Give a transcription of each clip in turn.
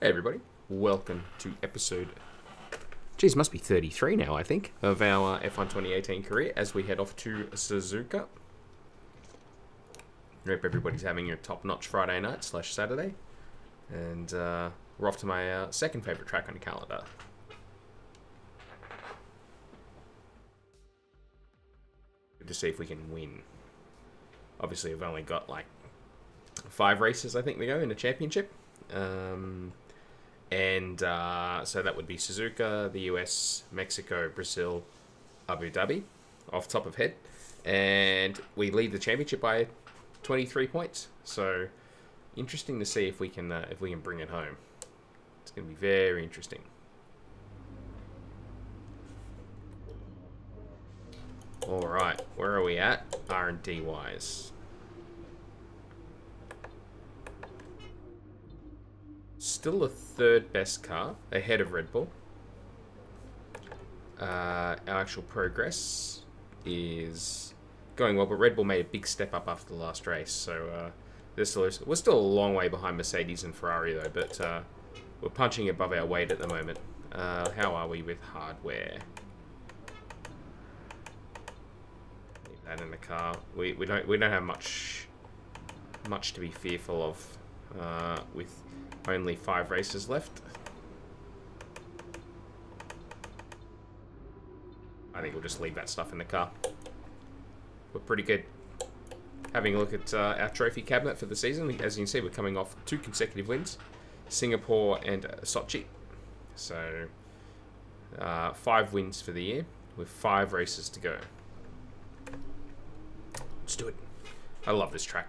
Hey everybody, welcome to episode, geez, must be 33 now I think, of our F1 2018 career as we head off to Suzuka. Hope everybody's having your top-notch Friday night / Saturday. And we're off to my second favourite track on the calendar. Good to see if we can win. Obviously we've only got like 5 races I think to go in the championship. So that would be Suzuka, the US, Mexico, Brazil, Abu Dhabi, off top of head. And we lead the championship by 23 points. So interesting to see if we can bring it home. It's going to be very interesting. All right, where are we at R&D wise? Still the third best car, ahead of Red Bull. Our actual progress is going well, but Red Bull made a big step up after the last race, so we're still a long way behind Mercedes and Ferrari though, but we're punching above our weight at the moment. How are we with hardware? Leave that in the car. We don't have much to be fearful of with only 5 races left. I think we'll just leave that stuff in the car. We're pretty good. Having a look at our trophy cabinet for the season, as you can see, we're coming off 2 consecutive wins, Singapore and Sochi. So 5 wins for the year with 5 races to go. Let's do it. I love this track.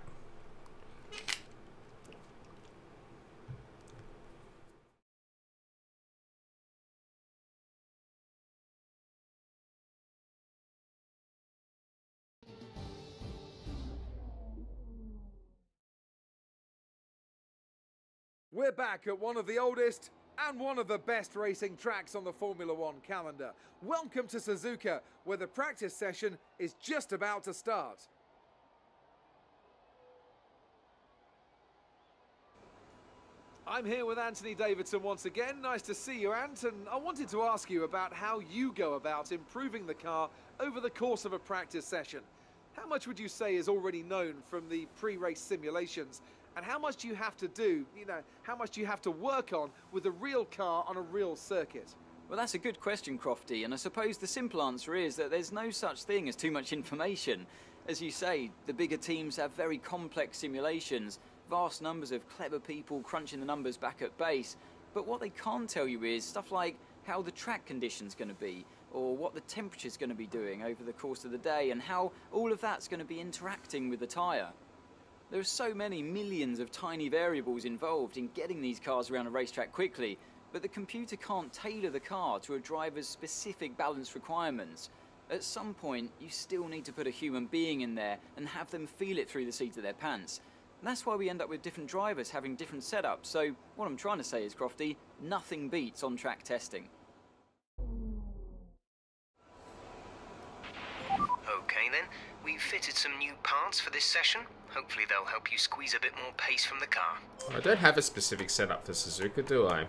We're back at one of the oldest and one of the best racing tracks on the Formula One calendar. Welcome to Suzuka, where the practice session is just about to start. I'm here with Anthony Davidson once again. Nice to see you, Ant, and I wanted to ask you about how you go about improving the car over the course of a practice session. How much would you say is already known from the pre-race simulations? And how much do you have to do, how much do you have to work on with a real car on a real circuit? Well, that's a good question, Crofty, and I suppose the simple answer is that there's no such thing as too much information. As you say, the bigger teams have very complex simulations, vast numbers of clever people crunching the numbers back at base, but what they can't tell you is stuff like how the track condition's going to be, or what the temperature's going to be doing over the course of the day, and how all of that's going to be interacting with the tyre. There are so many millions of tiny variables involved in getting these cars around a racetrack quickly, but the computer can't tailor the car to a driver's specific balance requirements. At some point, you still need to put a human being in there and have them feel it through the seat of their pants. And that's why we end up with different drivers having different setups. So what I'm trying to say is, Crofty, nothing beats on-track testing. Okay then, we've fitted some new parts for this session. Hopefully they'll help you squeeze a bit more pace from the car. I don't have a specific setup for Suzuka, do I?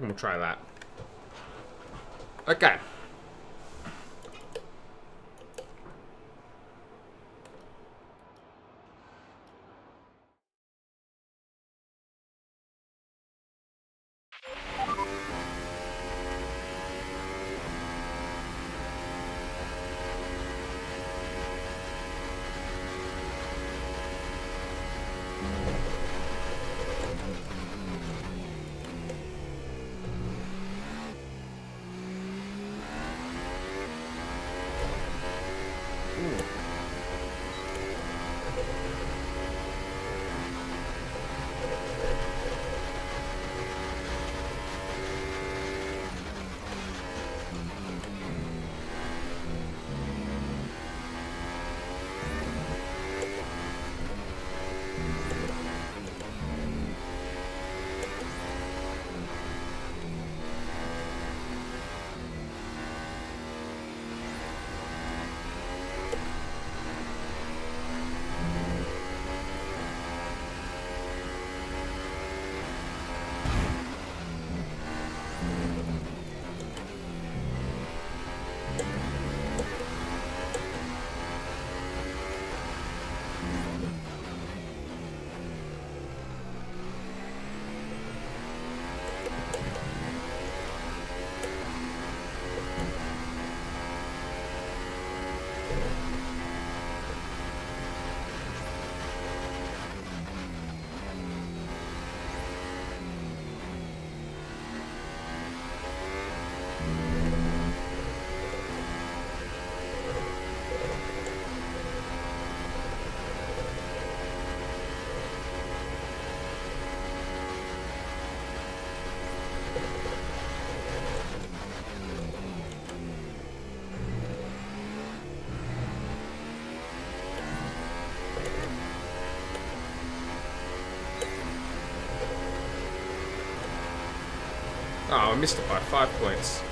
We'll try that. Okay. Oh, I missed it by 5 points.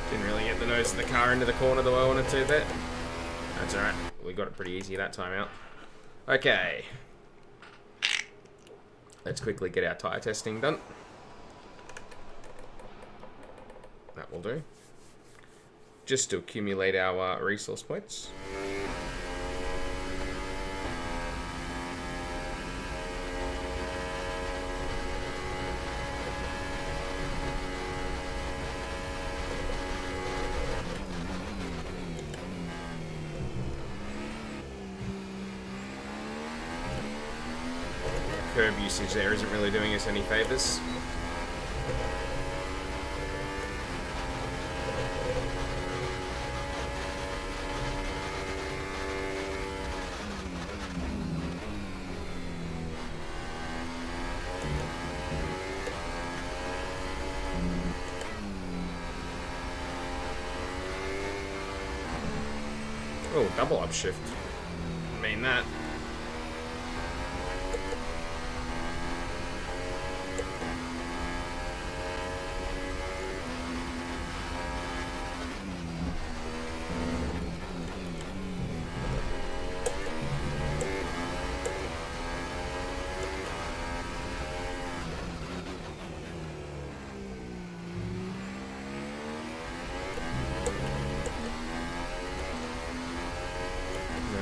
Didn't really get the nose of the car into the corner the way I wanted to there. That's alright. We got it pretty easy that time out. Okay. Let's quickly get our tyre testing done. That will do. Just to accumulate our resource points. Curb usage there isn't really doing us any favours. Oh, double upshift. I mean that.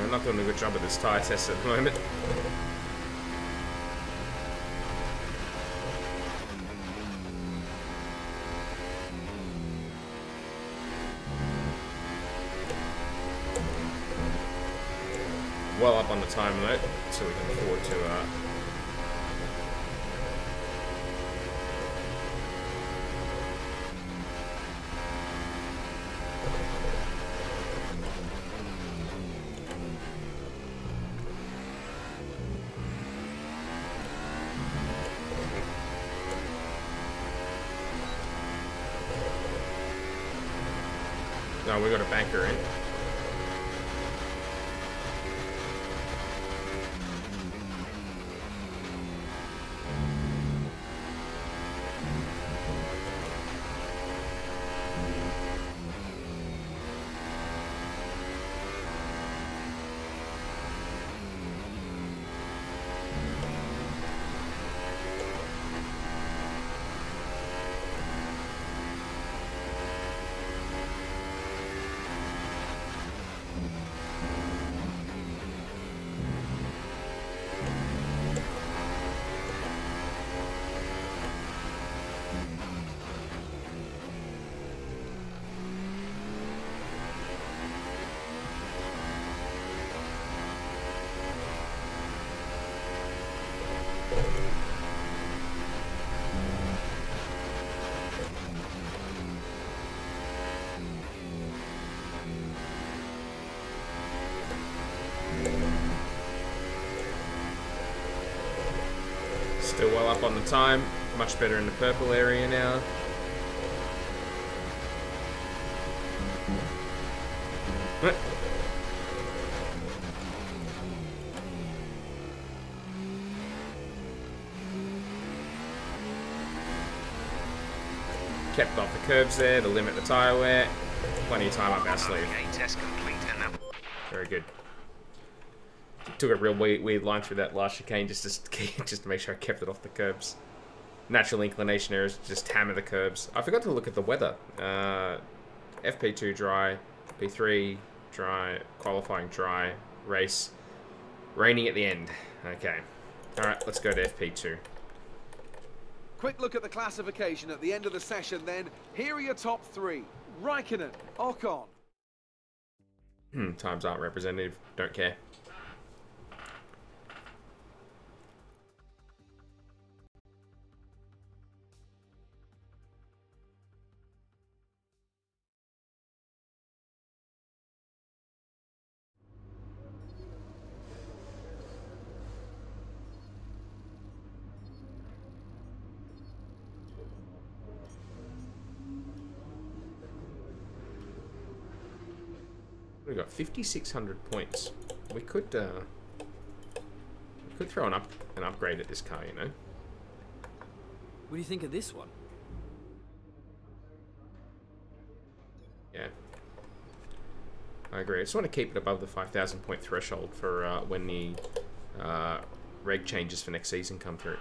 I'm not doing a good job of this tyre test at the moment. Well up on the time though, so we can afford to no, we got a banker in. Still well up on the time, much better in the purple area now. kept off the curbs there to limit the tyre wear. Plenty of time up our sleeve. Okay, test complete and that... Very good. Took a real weird line through that last chicane just to make sure I kept it off the curbs. Natural inclination errors, just hammer the curbs. I forgot to look at the weather. FP2 dry, P3 dry, qualifying dry, race raining at the end. Okay. Alright, let's go to FP2. Quick look at the classification at the end of the session then. Here are your top three. Raikkonen, Ocon. Times aren't representative. Don't care. We've got 5,600 points. We could throw an upgrade at this car, you know. What do you think of this one? Yeah, I agree. I just want to keep it above the 5,000 point threshold for when the reg changes for next season come through.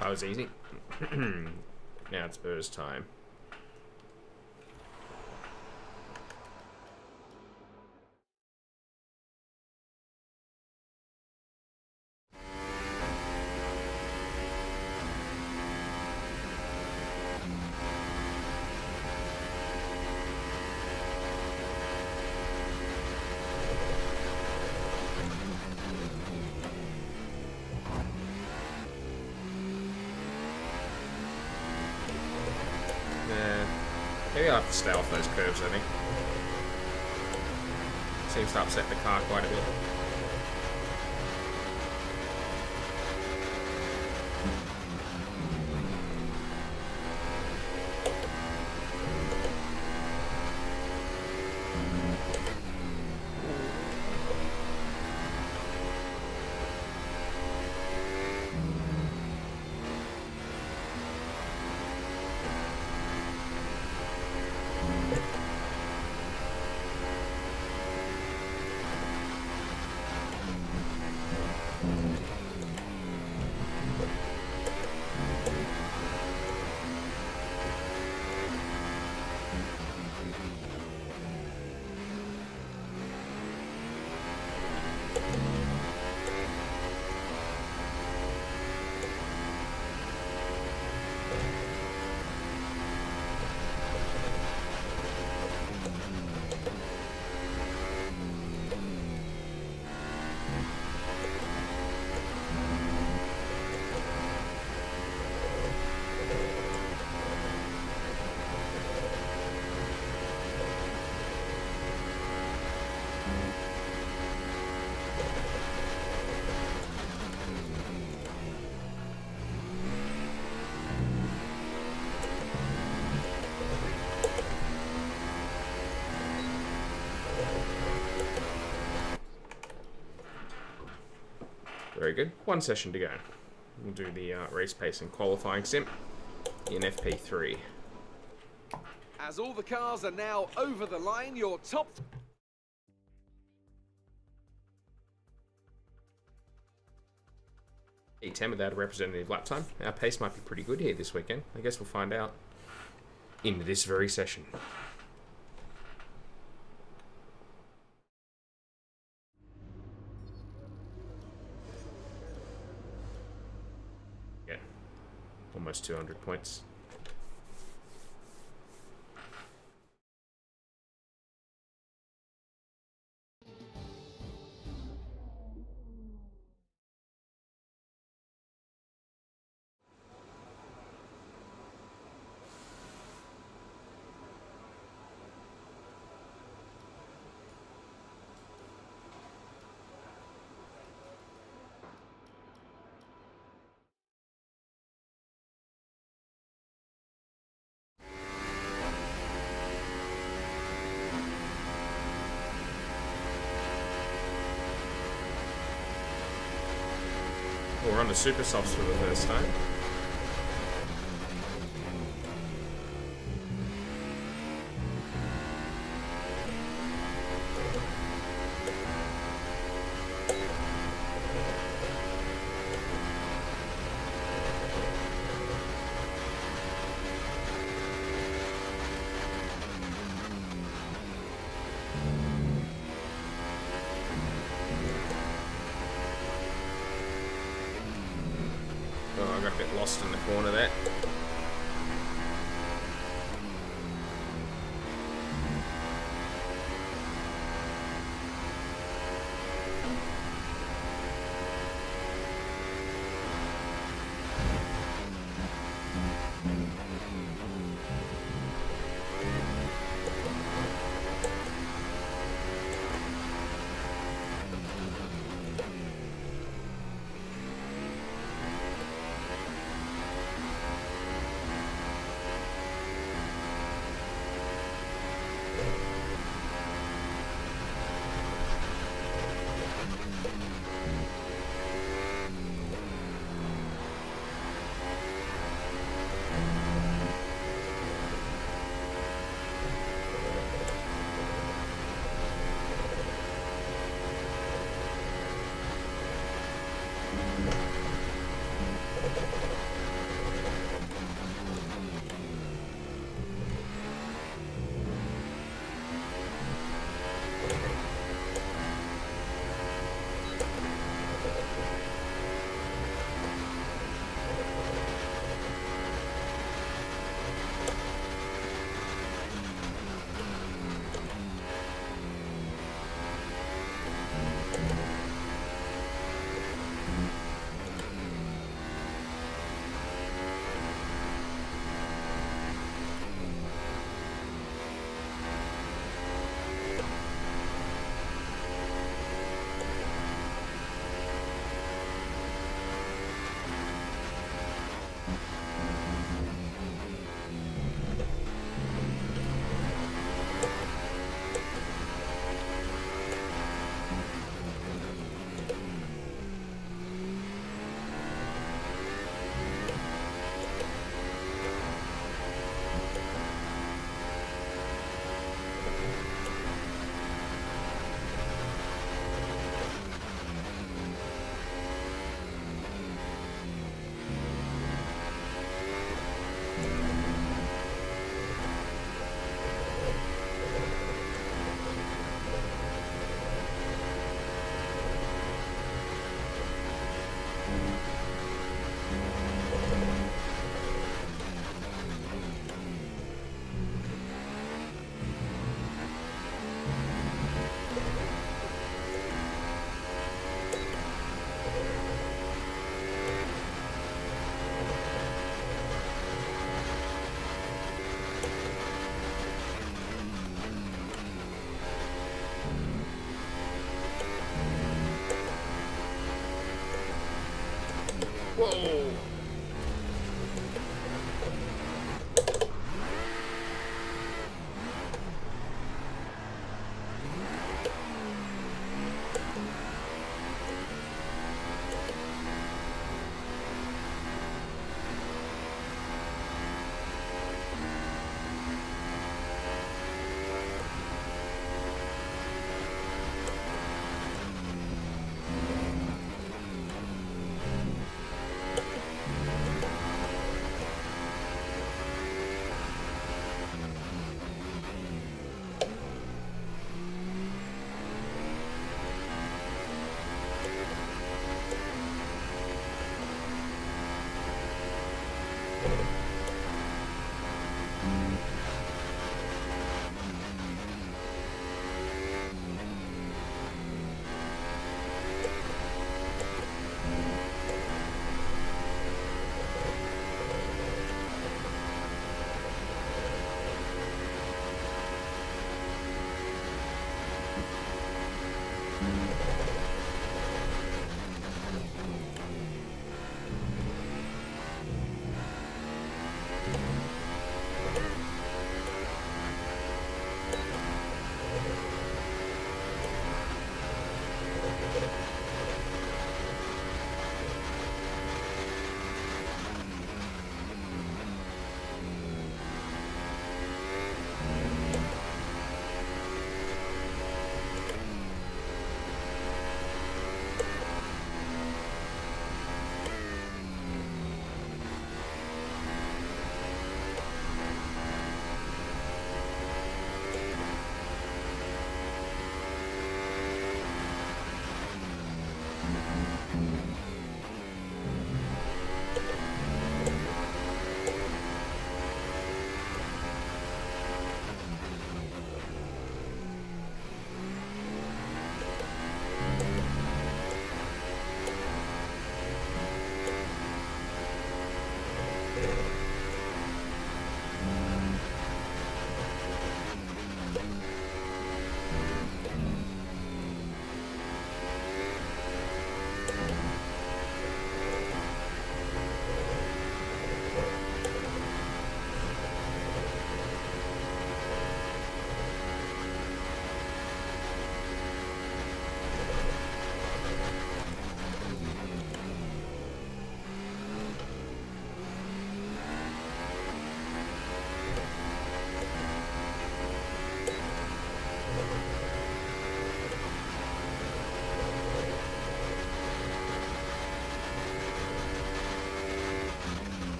That was easy. Now it's Burr's time. Maybe I'll have to stay off those curves, I think. Seems to upset the car quite a bit. Very good. One session to go. We'll do the race pace and qualifying sim in FP3. As all the cars are now over the line, your top... E10 without a representative lap time. Our pace might be pretty good here this weekend. I guess we'll find out in this very session. Yeah, almost 200 points. We're on the super softs for the first time. Oh, I got a bit lost in the corner there. Whoa!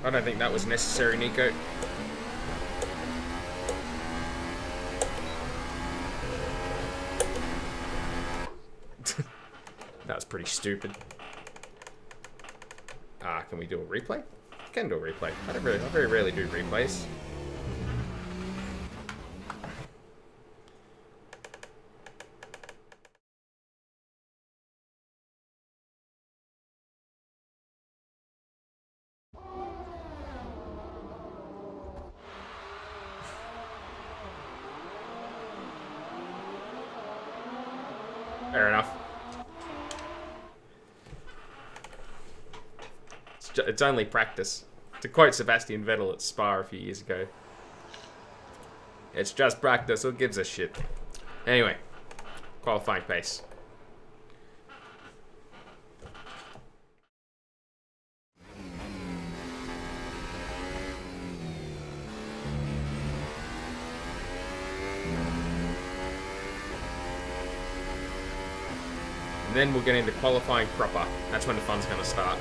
I don't think that was necessary, Nico. That was pretty stupid. Can we do a replay? Can do a replay. I very rarely do replays. Fair enough. It's only practice. To quote Sebastian Vettel at Spa a few years ago. It's just practice, who gives a shit? Anyway, qualifying pace. And then we'll get into qualifying proper. That's when the fun's going to start.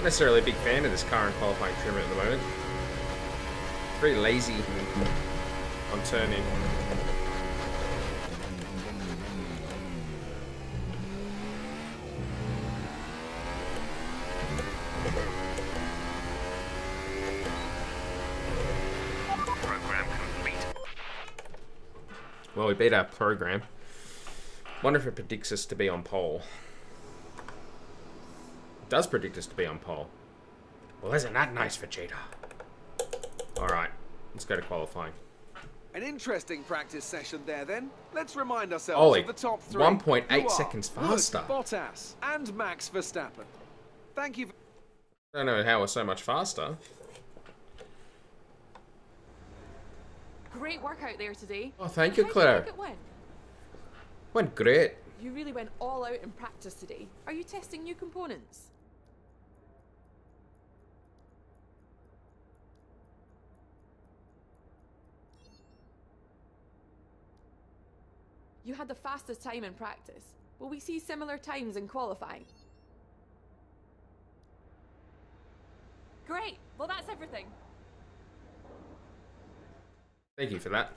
Not necessarily a big fan of this car in qualifying trim at the moment. Very lazy on turning. Program complete. Well, we beat our program. Wonder if it predicts us to be on pole. It does predict us to be on pole. Well, isn't that nice, Vegeta? Alright, let's go to qualifying. An interesting practice session there then. Let's remind ourselves Ollie, of the top three. 1.8 who are seconds faster. Bottas and Max Verstappen. Thank you. I don't know how we're so much faster. Great work out there today. Oh, thank you, How do Claire. think it went? Went great. You really went all out in practice today. Are you testing new components? You had the fastest time in practice. Will we see similar times in qualifying? Great. Well, that's everything. Thank you for that.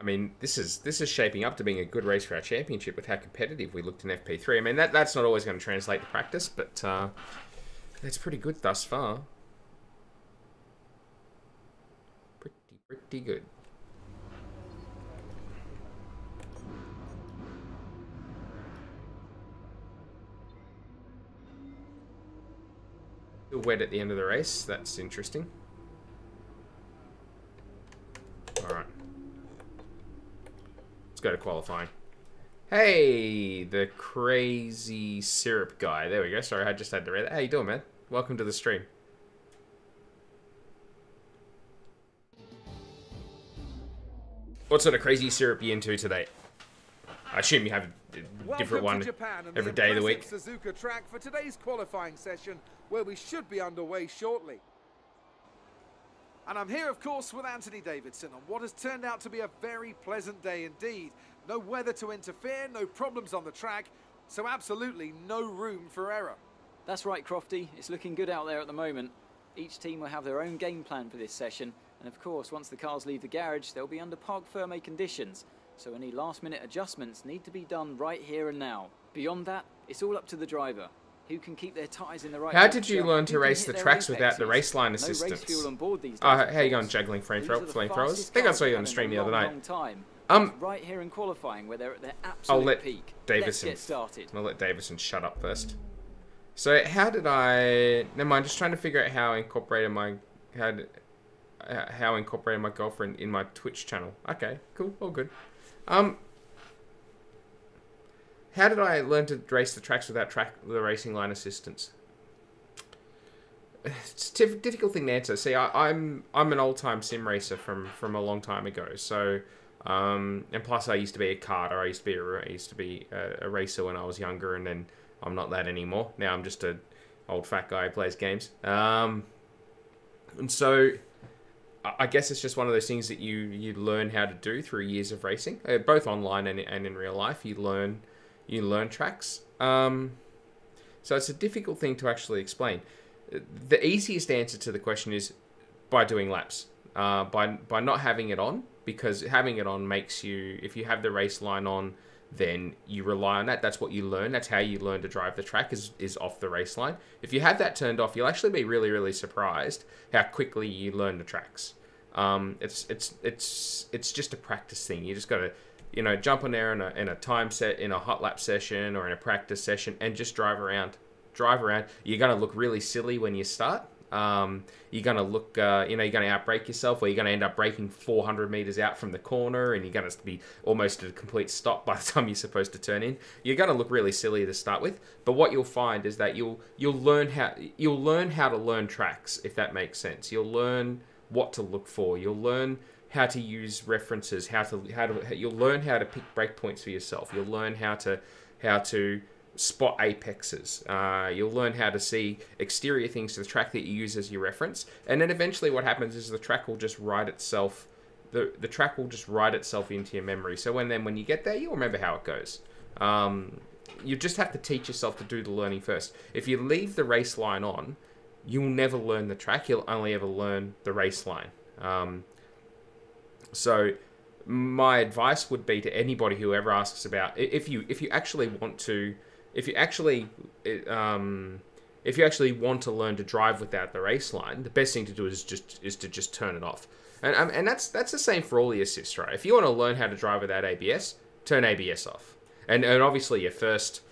I mean, this is shaping up to being a good race for our championship with how competitive we looked in FP3. I mean, that's not always going to translate to practice, but that's pretty good thus far. Pretty good. Still wet at the end of the race. That's interesting. All right. Go to qualifying. Hey, the crazy syrup guy. There we go. Sorry, I just had to read that. How you doing, man? Welcome to the stream. What sort of crazy syrup are you into today? I assume you have a different one every day of the week. Suzuka track for today's qualifying session, where we should be underway shortly. And I'm here, of course, with Anthony Davidson on what has turned out to be a very pleasant day indeed. No weather to interfere, no problems on the track, so absolutely no room for error. That's right, Crofty. It's looking good out there at the moment. Each team will have their own game plan for this session, and of course, once the cars leave the garage, they'll be under parc ferme conditions, so any last-minute adjustments need to be done right here and now. Beyond that, it's all up to the driver. Who can keep their tyres in the right How did you temperature, learn who to can race hit the their tracks without the apexes. race line No race assistance? fuel on board these days, Oh, of how you going course. juggling These are the flamethrowers? I fastest think I cars saw you on we've the stream the had other in a night. long time. Um, It's right here in qualifying where they're at their I'll absolute let peak. Davison. Let's get started. I'll let Davison shut up first. So how did I? Never mind. Just trying to figure out how I incorporated my how I incorporated my girlfriend in my Twitch channel. Okay, cool, all good. How did I learn to race the tracks without the racing line assistance? It's a difficult thing to answer. See, I'm an old-time sim racer from a long time ago. So, and plus I used to be a karter. I used to be a racer when I was younger, and then I'm not that anymore. Now I'm just a old fat guy who plays games. And so I guess it's just one of those things that you learn how to do through years of racing, both online and in real life. You learn tracks. So it's a difficult thing to actually explain. The easiest answer to the question is by doing laps, by not having it on, because having it on makes you, if you have the race line on, then you rely on that. That's what you learn. That's how you learn to drive the track is off the race line. If you have that turned off, you'll actually be really, really surprised how quickly you learn the tracks. It's just a practice thing. You just got to, jump on there in a time set, in a hot lap session or in a practice session, and just drive around. You're going to look really silly when you start. You're going to look, you're going to outbrake yourself, or you're going to end up braking 400 meters out from the corner, and you're going to be almost at a complete stop by the time you're supposed to turn in. You're going to look really silly to start with, but what you'll find is that you'll learn how to learn tracks, if that makes sense. You'll learn what to look for. You'll learn how to use references. You'll learn how to pick break points for yourself. You'll learn how to spot apexes. You'll learn how to see exterior things to the track that you use as your reference. And then eventually what happens is the track will just write itself. The track will just write itself into your memory. So when you get there, you'll remember how it goes. You just have to teach yourself to do the learning first. If you leave the race line on, you'll never learn the track. You'll only ever learn the race line. So my advice would be to anybody who ever asks about if you actually want to want to learn to drive without the race line, the best thing to do is to just turn it off. And that's the same for all the assists, right? If you want to learn how to drive without ABS, turn ABS off. And obviously your first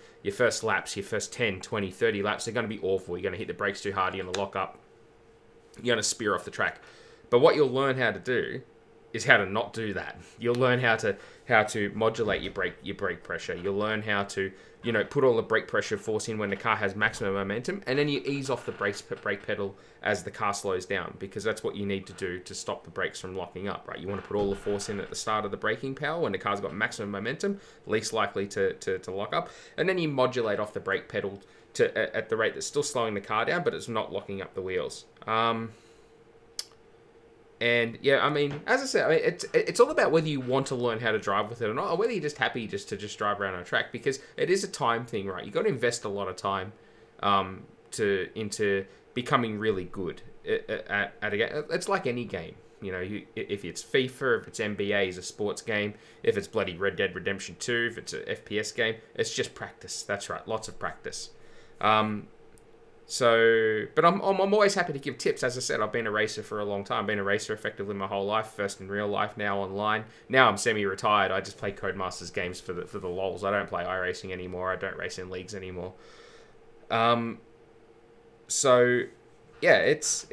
laps, your first 10, 20, 30 laps, they're going to be awful. You're going to hit the brakes too hard, you're going to lock up, you're going to spear off the track. But what you'll learn how to do is how to not do that. You'll learn how to modulate your brake pressure. You'll learn how to, put all the brake pressure force in when the car has maximum momentum, and then you ease off the brake pedal as the car slows down, because that's what you need to do to stop the brakes from locking up, right? You want to put all the force in at the start of the braking power when the car's got maximum momentum, least likely to lock up, and then you modulate off the brake pedal at the rate that's still slowing the car down, but it's not locking up the wheels. And yeah, I mean, as I said, it's all about whether you want to learn how to drive with it or not, or whether you're just happy just to drive around on a track, because it is a time thing, right? You've got to invest a lot of time into becoming really good at a game. It's like any game, if it's FIFA, if it's NBA, it's a sports game, if it's bloody Red Dead Redemption 2, if it's an FPS game, it's just practice. That's right, lots of practice. But I'm always happy to give tips. As I said, I've been a racer for a long time. I've been a racer effectively my whole life, first in real life, now online. Now I'm semi-retired. I just play Codemasters games for the lols. I don't play iRacing anymore. I don't race in leagues anymore. So yeah, it's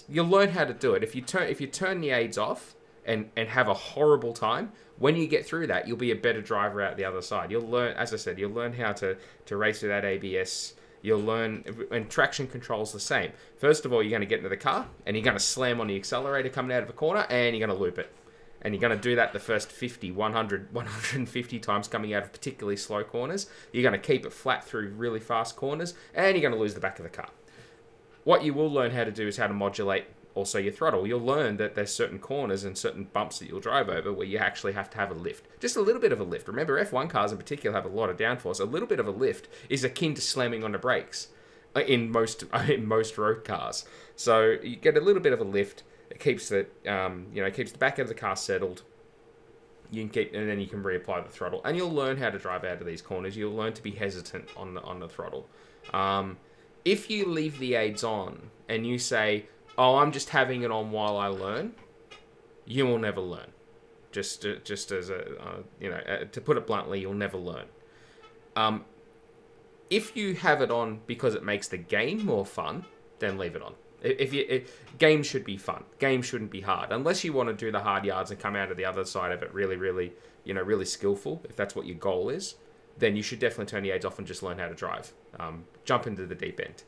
you'll learn how to do it. If you turn the aids off and have a horrible time, when you get through that, you'll be a better driver out the other side. You'll learn, as I said, you'll learn how to race without ABS. You'll learn, and traction control's the same. First of all, you're going to get into the car, and you're going to slam on the accelerator coming out of a corner, and you're going to loop it. And you're going to do that the first 50, 100, 150 times coming out of particularly slow corners. You're going to keep it flat through really fast corners, and you're going to lose the back of the car. What you will learn how to do is how to modulate also your throttle. You'll learn that there's certain corners and certain bumps that you'll drive over where you actually have to have a lift. Just a little bit of a lift. Remember, F1 cars in particular have a lot of downforce. A little bit of a lift is akin to slamming on the brakes in most road cars. So you get a little bit of a lift. It keeps the keeps the back of the car settled. And then you can reapply the throttle, and you'll learn how to drive out of these corners. You'll learn to be hesitant on the throttle. If you leave the aids on and you say, "Oh, I'm just having it on while I learn," you will never learn. Just as to put it bluntly, you'll never learn. If you have it on because it makes the game more fun, then leave it on. Games should be fun. Games shouldn't be hard, unless you want to do the hard yards and come out of the other side of it really, really, really skillful. If that's what your goal is, then you should definitely turn the aids off and just learn how to drive. Jump into the deep end.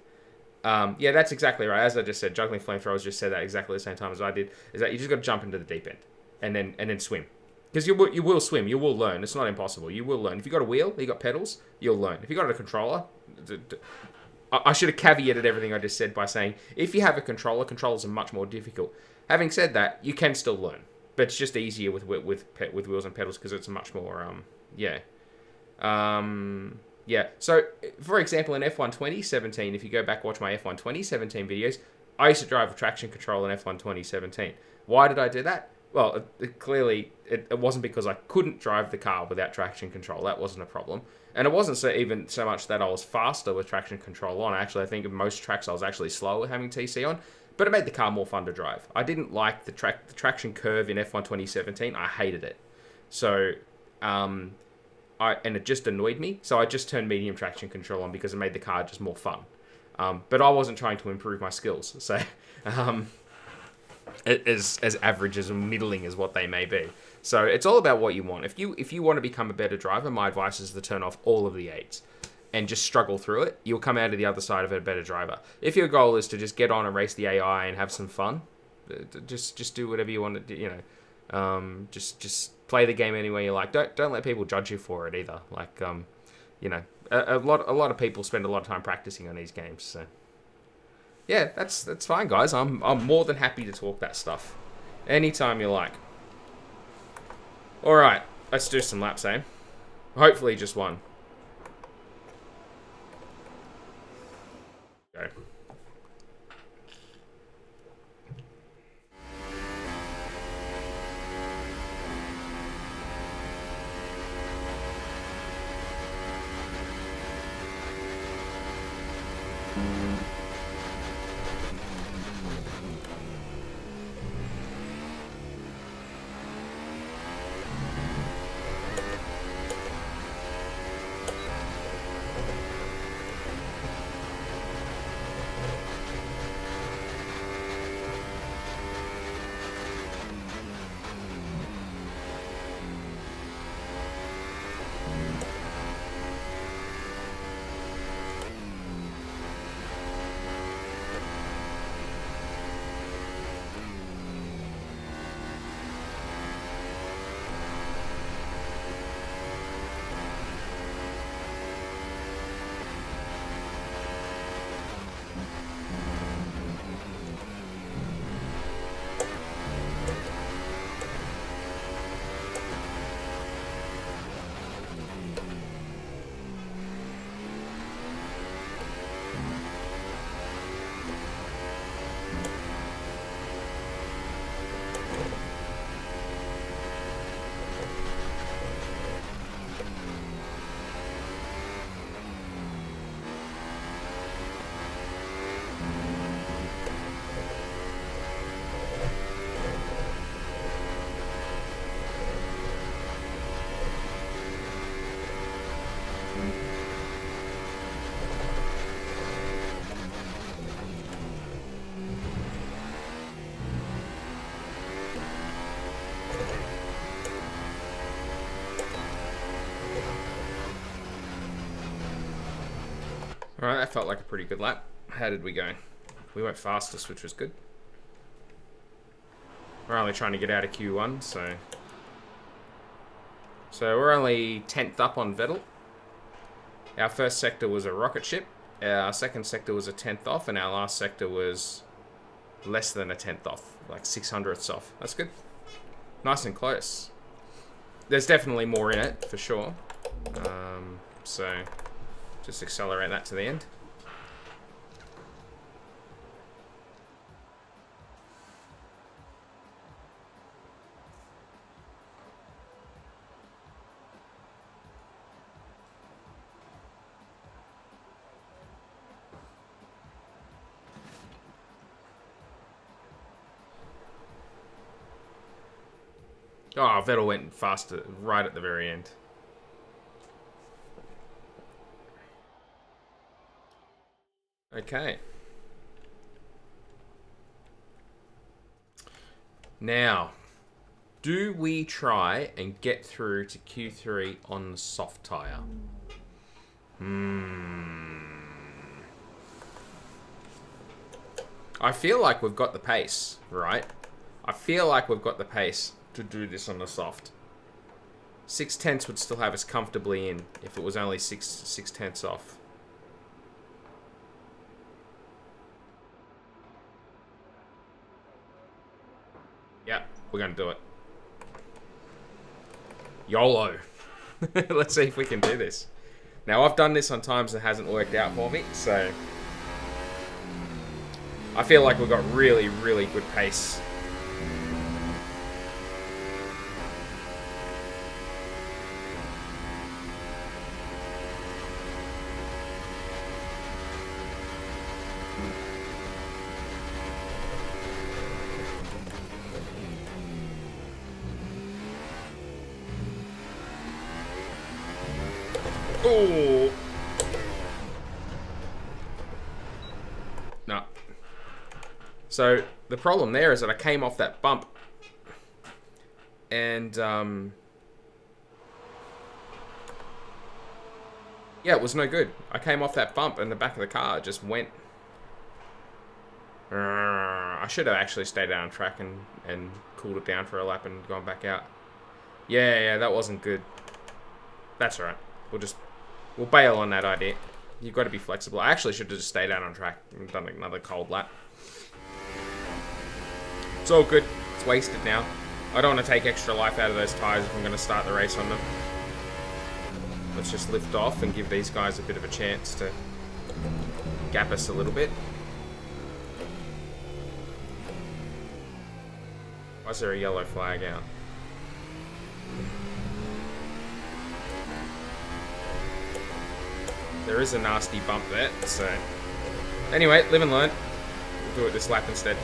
Yeah, that's exactly right. As I just said, Juggling Flamethrowers just said that exactly the same time as I did. Is that you just got to jump into the deep end and then swim, because you will swim. You will learn. It's not impossible. You will learn. If you got a wheel, you got pedals, you'll learn. If you got a controller, I should have caveated everything I just said by saying if you have a controller, controllers are much more difficult. Having said that, you can still learn, but it's just easier with wheels and pedals because it's much more Yeah, so, for example, in F1 2017, if you go back watch my F1 2017 videos, I used to drive a traction control in F1 2017. Why did I do that? Well, clearly, it wasn't because I couldn't drive the car without traction control. That wasn't a problem. And it wasn't even so much that I was faster with traction control on. Actually, I think in most tracks I was actually slower having TC on. But it made the car more fun to drive. I didn't like the traction curve in F1 2017. I hated it. So, and it just annoyed me, so I just turned medium traction control on because it made the car just more fun. But I wasn't trying to improve my skills, so as average as middling as what they may be. So it's all about what you want. If you want to become a better driver, my advice is to turn off all of the aids and just struggle through it. You'll come out of the other side of it a better driver. If your goal is to just get on and race the AI and have some fun, just do whatever you want to do, Just play the game any way you like. Don't let people judge you for it either. Like, you know, a lot of people spend a lot of time practicing on these games. So yeah, that's fine, guys. I'm more than happy to talk that stuff anytime you like. All right, let's do some laps, eh? Hopefully, just one. Go. Alright, that felt like a pretty good lap. How did we go? We went fastest, which was good. We're only trying to get out of Q1, so we're only 10th up on Vettel. Our first sector was a rocket ship. Our second sector was a 10th off, and our last sector was less than a 10th off, like 600ths off. That's good. Nice and close. There's definitely more in it, for sure. So just accelerate that to the end. Oh, Vettel went faster right at the very end. Okay. Now, do we try and get through to Q3 on the soft tyre? I feel like we've got the pace, right? I feel like we've got the pace to do this on the soft. 6/10 would still have us comfortably in if it was only 6/10 off. Yeah, we're gonna do it. YOLO. Let's see if we can do this. Now, I've done this on times that hasn't worked out for me, so I feel like we've got really, really good pace. Oh. No. So the problem there is that I came off that bump and yeah, it was no good. I came off that bump and the back of the car just went. I should have actually stayed down track and cooled it down for a lap and gone back out. Yeah, that wasn't good. That's alright. We'll bail on that idea. You've got to be flexible. I actually should have just stayed out on track and done another cold lap. It's all good. It's wasted now. I don't want to take extra life out of those tyres if I'm going to start the race on them. Let's just lift off and give these guys a bit of a chance to gap us a little bit. Why is there a yellow flag out? There is a nasty bump there, so... Anyway, live and learn. We'll do it this lap instead.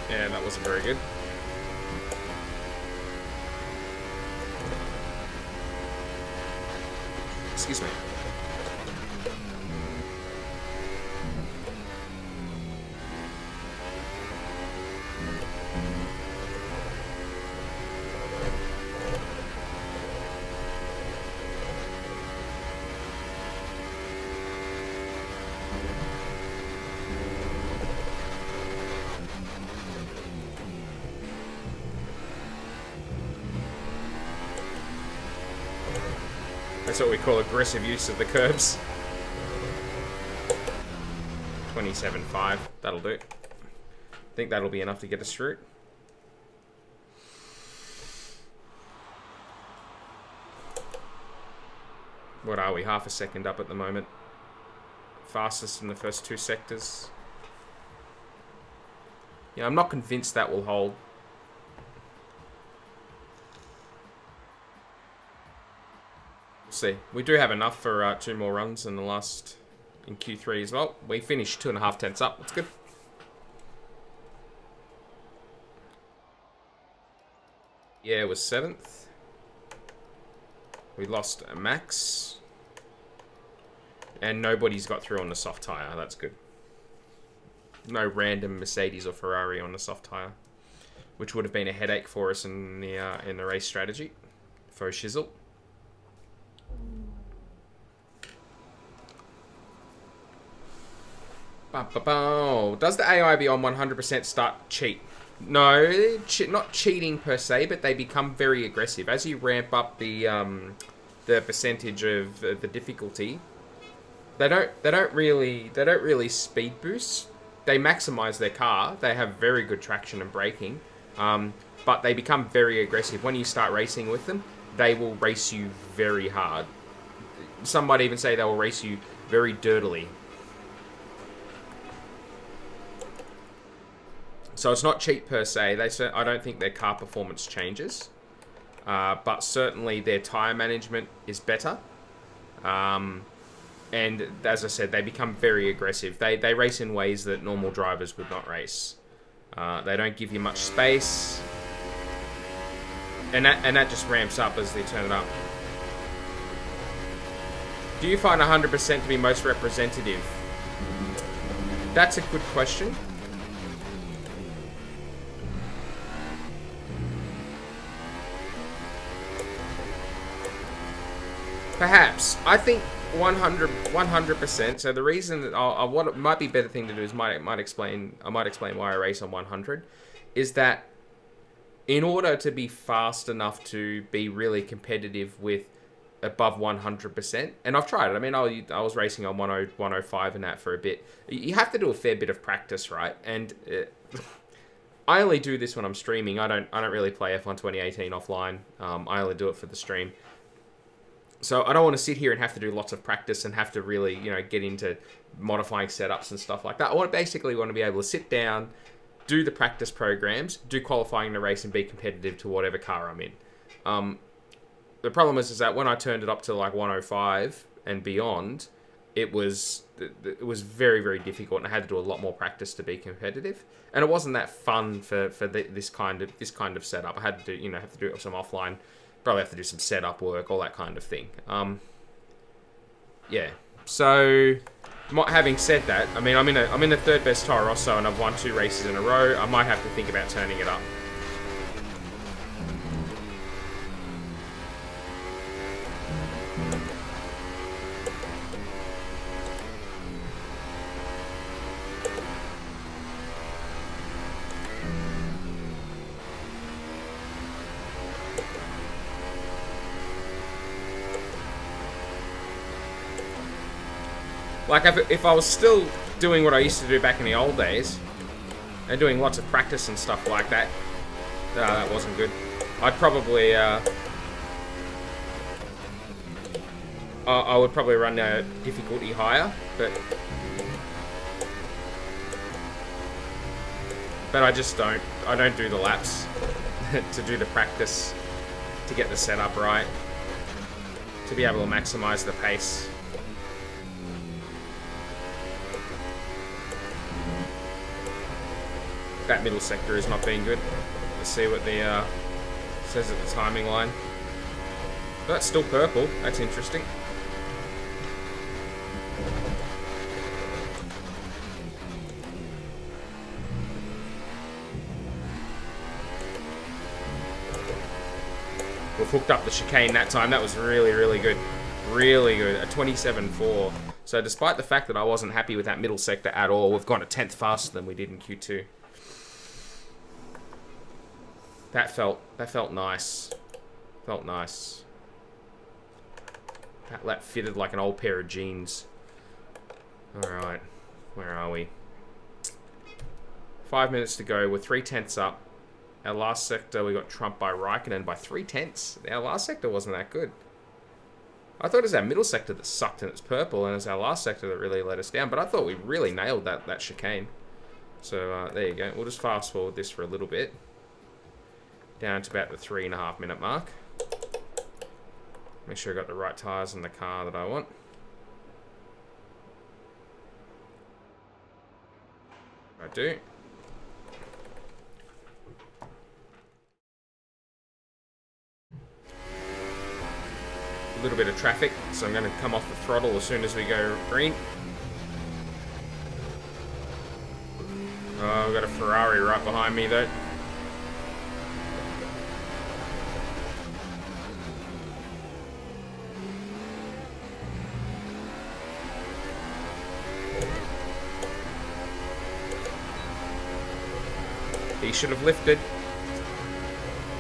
Yeah, that wasn't very good. Excuse me. That's what we call aggressive use of the curbs. 27.5, that'll do. I think that'll be enough to get us through. What are we? Half a second up at the moment. Fastest in the first two sectors. Yeah, I'm not convinced that will hold. We'll see. We do have enough for 2 more runs in Q3 as well. We finished 2.5 tenths up. That's good. Yeah, it was 7th. We lost Max. And nobody's got through on the soft tyre. That's good. No random Mercedes or Ferrari on the soft tyre, which would have been a headache for us in the race strategy. Faux shizzle. Does the AI be on 100% start cheat? No, not cheating per se, but they become very aggressive as you ramp up the percentage of the difficulty. They don't really speed boost. They maximize their car. They have very good traction and braking, but they become very aggressive when you start racing with them. They will race you very hard. Some might even say they will race you very dirtily. So it's not cheap per se. I don't think their car performance changes, but certainly their tyre management is better. And as I said, they become very aggressive. They race in ways that normal drivers would not race. They don't give you much space, and that just ramps up as they turn it up. Do you find 100% to be most representative? That's a good question. Perhaps. I think 100%. So the reason that what might be a better thing to do is I might explain why I race on 100 is that in order to be fast enough to be really competitive with above 100%, and I've tried it. I mean, I was racing on 105 and that for a bit. You have to do a fair bit of practice, right? And I only do this when I'm streaming. I don't really play F1 2018 offline. I only do it for the stream. So I don't want to sit here and have to do lots of practice and have to really, get into modifying setups and stuff like that. I basically want to be able to sit down, do the practice programs, do qualifying in the race, and be competitive to whatever car I'm in. The problem is that when I turned it up to like 105 and beyond, it was very, very difficult, and I had to do a lot more practice to be competitive. And it wasn't that fun for this kind of setup. I had to do, have to do some offline, probably have to do some setup work, all that kind of thing. Yeah. So, having said that, I mean, I'm in the third best Toro Rosso, and I've won 2 races in a row. I might have to think about turning it up. Like, if I was still doing what I used to do back in the old days, and doing lots of practice and stuff like that, that wasn't good. I'd probably, I would probably run the difficulty higher, but I just don't. I don't do the laps to do the practice, to get the setup right, to be able to maximize the pace. That middle sector is not being good. Let's see what the says at the timing line. But that's still purple. That's interesting. We've hooked up the chicane that time. That was really, really good. Really good. A 27.4. So despite the fact that I wasn't happy with that middle sector at all, we've gone a 10th faster than we did in Q2. That felt nice. Felt nice. That lap fitted like an old pair of jeans. Alright. Where are we? 5 minutes to go. We're 3/10 up. Our last sector, we got trumped by Raikkonen by 3/10. Our last sector wasn't that good. I thought it was our middle sector that sucked and it's purple, and it's our last sector that really let us down. But I thought we really nailed that chicane. So there you go. We'll just fast forward this for a little bit. Down to about the 3.5 minute mark. Make sure I got the right tyres in the car that I want. I do. A little bit of traffic, so I'm going to come off the throttle as soon as we go green. Oh, I've got a Ferrari right behind me though. He should have lifted.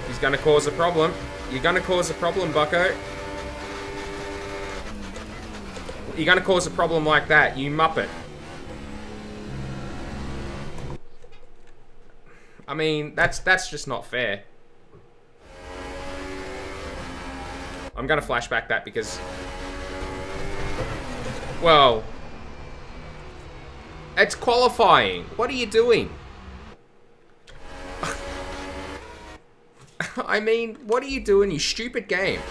He's going to cause a problem. You're going to cause a problem, bucko. You're going to cause a problem like that, you muppet. I mean, that's just not fair. I'm going to flashback that because... Well... It's qualifying. What are you doing? I mean, what are you doing, you stupid game?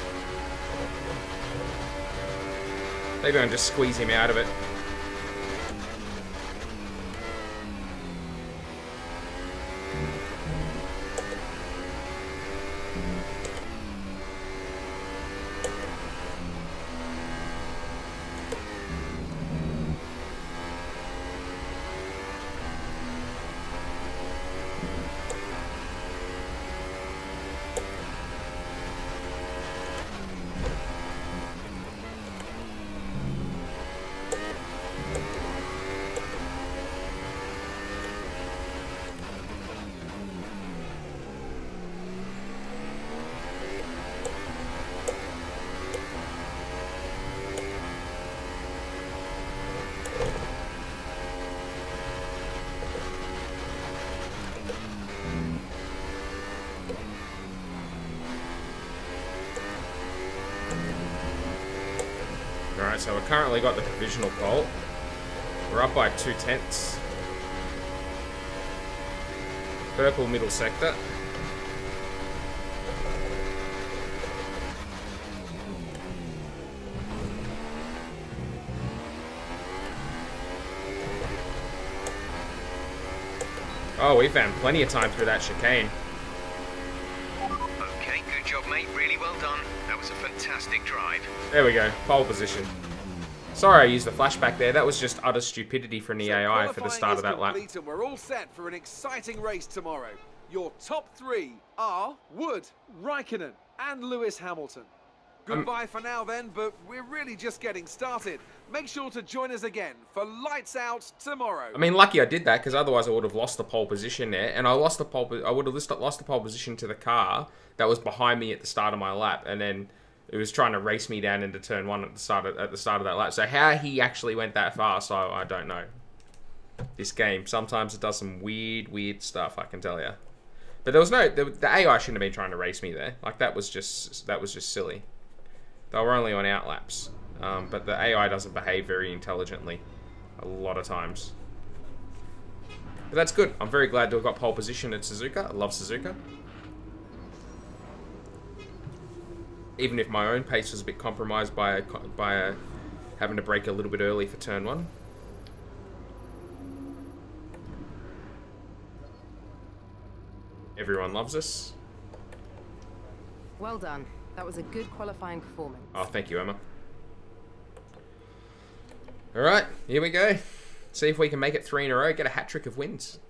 Maybe I'll just squeeze him out of it. Alright, so we've currently got the provisional pole. We're up by 2/10. Purple middle sector. Oh, we found plenty of time through that chicane. Okay, good job, mate. Really well done. That was a fantastic drive. There we go. Pole position. Sorry I used the flashback there. That was just utter stupidity from the AI for the start of that lap. And we're all set for an exciting race tomorrow. Your top three are Wood, Raikkonen, and Lewis Hamilton. Goodbye for now then, but we're really just getting started. Make sure to join us again for Lights Out tomorrow. I mean, lucky I did that, because otherwise I would have lost the pole position there, and I would have lost the pole position to the car that was behind me at the start of my lap, and then it was trying to race me down into turn one at the start of that lap. So how he actually went that fast, I don't know. This game, sometimes it does some weird stuff, I can tell you. But there was the AI shouldn't have been trying to race me there. Like that was just silly. They were only on out laps, but the AI doesn't behave very intelligently a lot of times. But that's good. I'm very glad to have got pole position at Suzuka. I love Suzuka. Even if my own pace was a bit compromised by having to brake a little bit early for turn one. Everyone loves us. Well done. That was a good qualifying performance. Oh, thank you, Emma. Alright, here we go. See if we can make it 3 in a row, get a hat-trick of wins.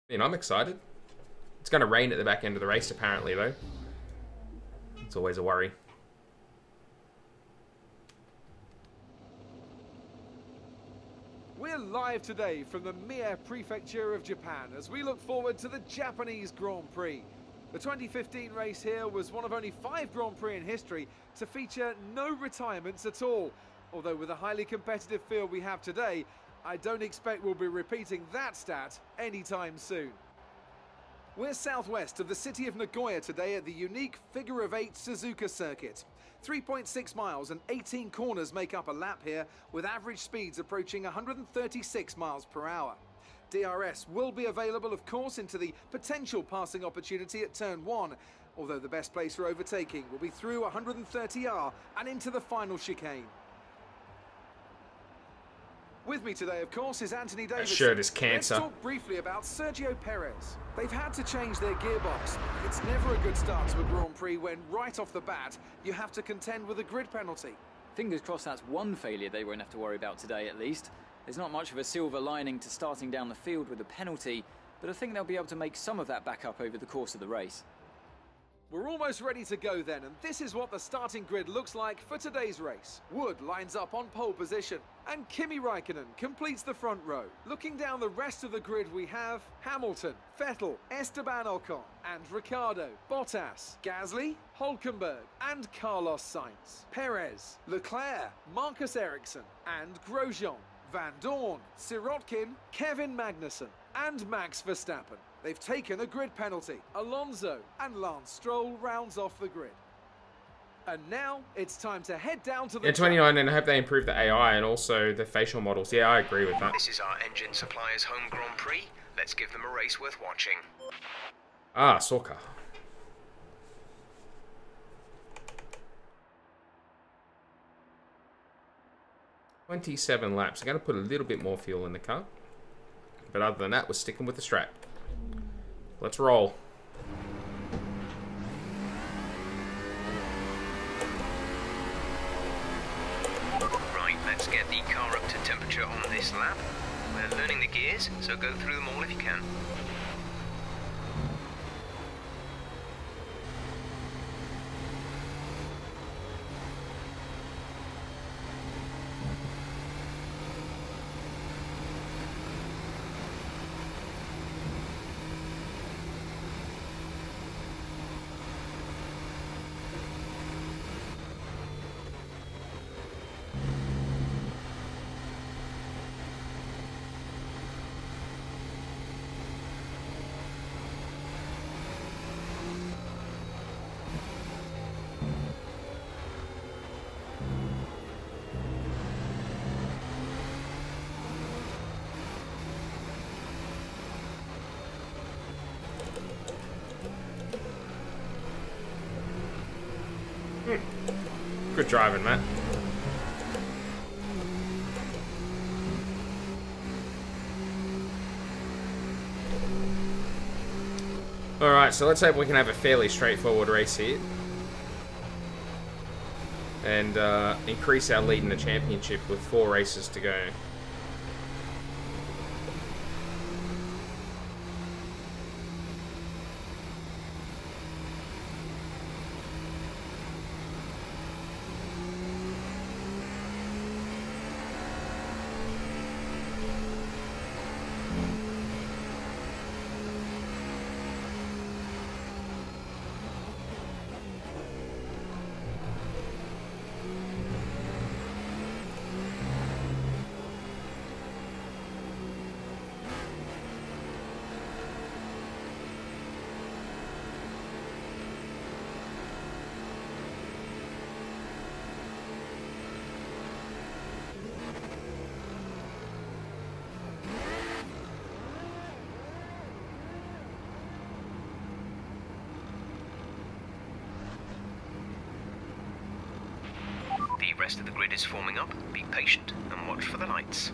And I'm excited. It's going to rain at the back end of the race, apparently, though. It's always a worry. We're live today from the Mie Prefecture of Japan as we look forward to the Japanese Grand Prix. The 2015 race here was one of only 5 Grand Prix in history to feature no retirements at all. Although with the highly competitive field we have today, I don't expect we'll be repeating that stat anytime soon. We're southwest of the city of Nagoya today at the unique figure-of-8 Suzuka circuit. 3.6 miles and 18 corners make up a lap here, with average speeds approaching 136 miles per hour. DRS will be available, of course, into the potential passing opportunity at turn 1, although the best place for overtaking will be through 130R and into the final chicane. With me today, of course, is Anthony Davis. That shirt is cancer. Let's talk briefly about Sergio Perez. They've had to change their gearbox. It's never a good start to a Grand Prix when, right off the bat, you have to contend with a grid penalty. Fingers crossed that's one failure they won't have to worry about today, at least. There's not much of a silver lining to starting down the field with a penalty, but I think they'll be able to make some of that back up over the course of the race. We're almost ready to go then, and this is what the starting grid looks like for today's race. Wood lines up on pole position, and Kimi Raikkonen completes the front row. Looking down the rest of the grid, we have Hamilton, Vettel, Esteban Ocon, and Ricciardo, Bottas, Gasly, Hülkenberg, and Carlos Sainz. Perez, Leclerc, Marcus Ericsson, and Grosjean, Van Dorn, Sirotkin, Kevin Magnussen, and Max Verstappen. They've taken a grid penalty. Alonso and Lance Stroll rounds off the grid. And now it's time to head down to the... Yeah, 29, and I hope they improve the AI and also the facial models. Yeah, I agree with that. This is our engine supplier's home Grand Prix. Let's give them a race worth watching. Ah, Suzuka. $27 laps. I'm going to put a little bit more fuel in the car. But other than that, we're sticking with the strap. Let's roll. Right, let's get the car up to temperature on this lap. We're learning the gears, so go through them all if you can. Good driving, Matt. Alright, so let's hope we can have a fairly straightforward race here. And increase our lead in the championship with 4 races to go. The rest of the grid is forming up. Be patient and watch for the lights.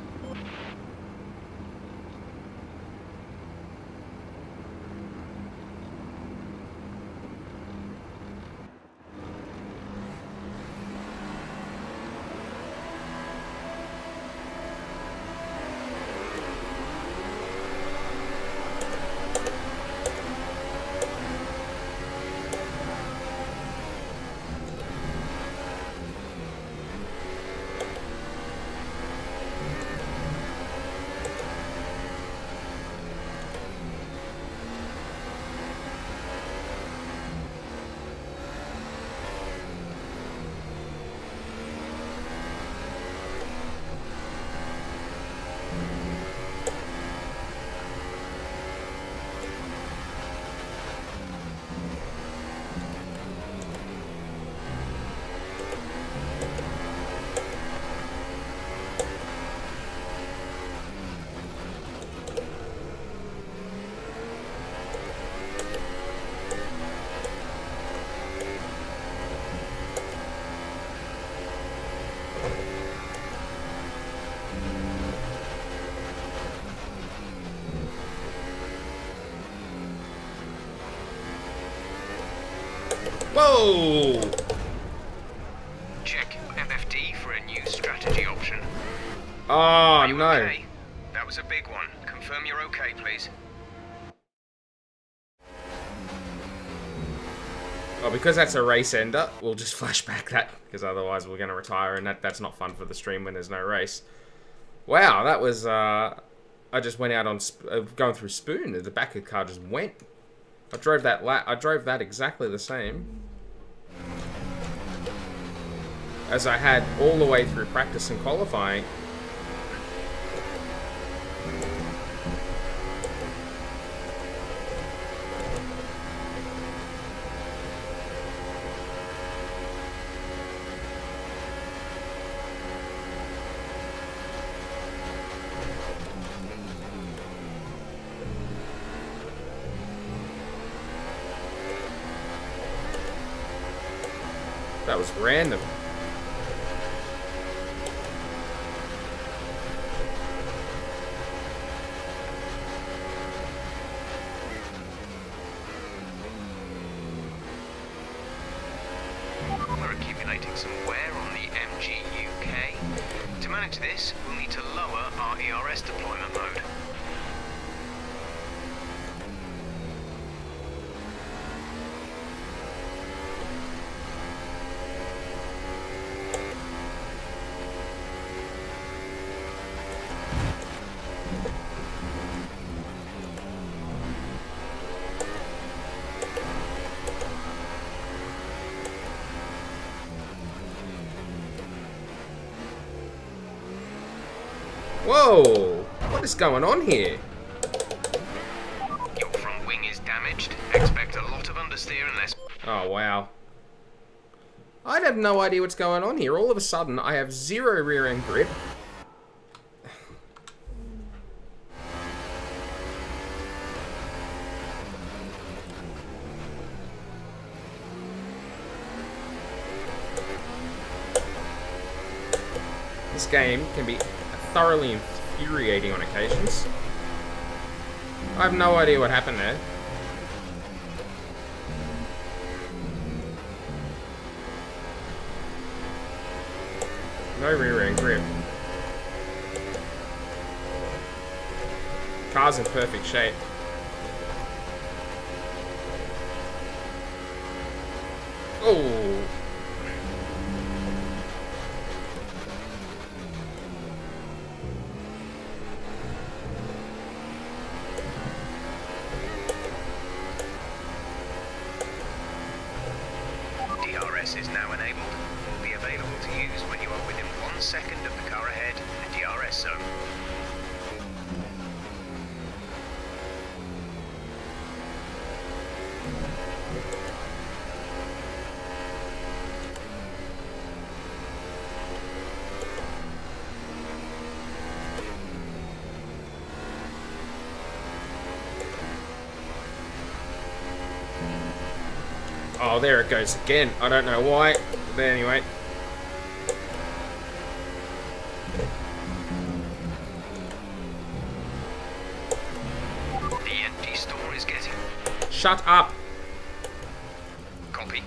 Whoa! Check FFD for a new strategy option. Oh, Are you no. okay? That was a big one. Confirm you're okay, please. Well, because that's a race ender, we'll just flash back that, because otherwise we're going to retire, and that's not fun for the stream when there's no race. Wow, that was, I just went out on, going through Spoon, and the back of the car just went. I drove that exactly the same as I had all the way through practice and qualifying. That was random. We're accumulating some wear on the MGUK. To manage this, we'll need to lower our ERS deployment mode. Whoa! What is going on here? Your front wing is damaged. Expect a lot of understeer unless... Oh, wow. I have no idea what's going on here. All of a sudden, I have 0 rear end grip. This game can be thoroughly infuriating on occasions. I have no idea what happened there. No rear end grip. Car's in perfect shape. Oh. DRS is now enabled. Will be available to use when you are within 1 second of the car ahead in the DRS zone. Oh, there it goes again. I don't know why, but anyway. The empty store is getting... Shut up. Copy.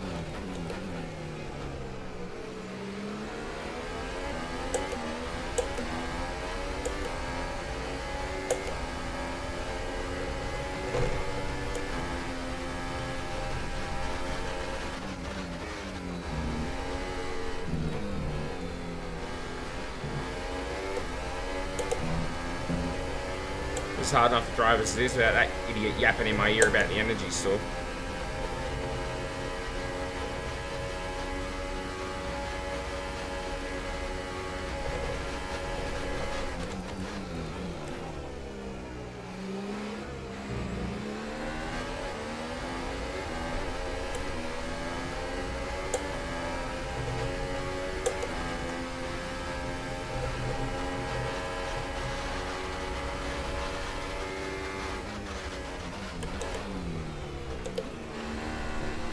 It's hard enough to drive as it is without that idiot yapping in my ear about the energy store.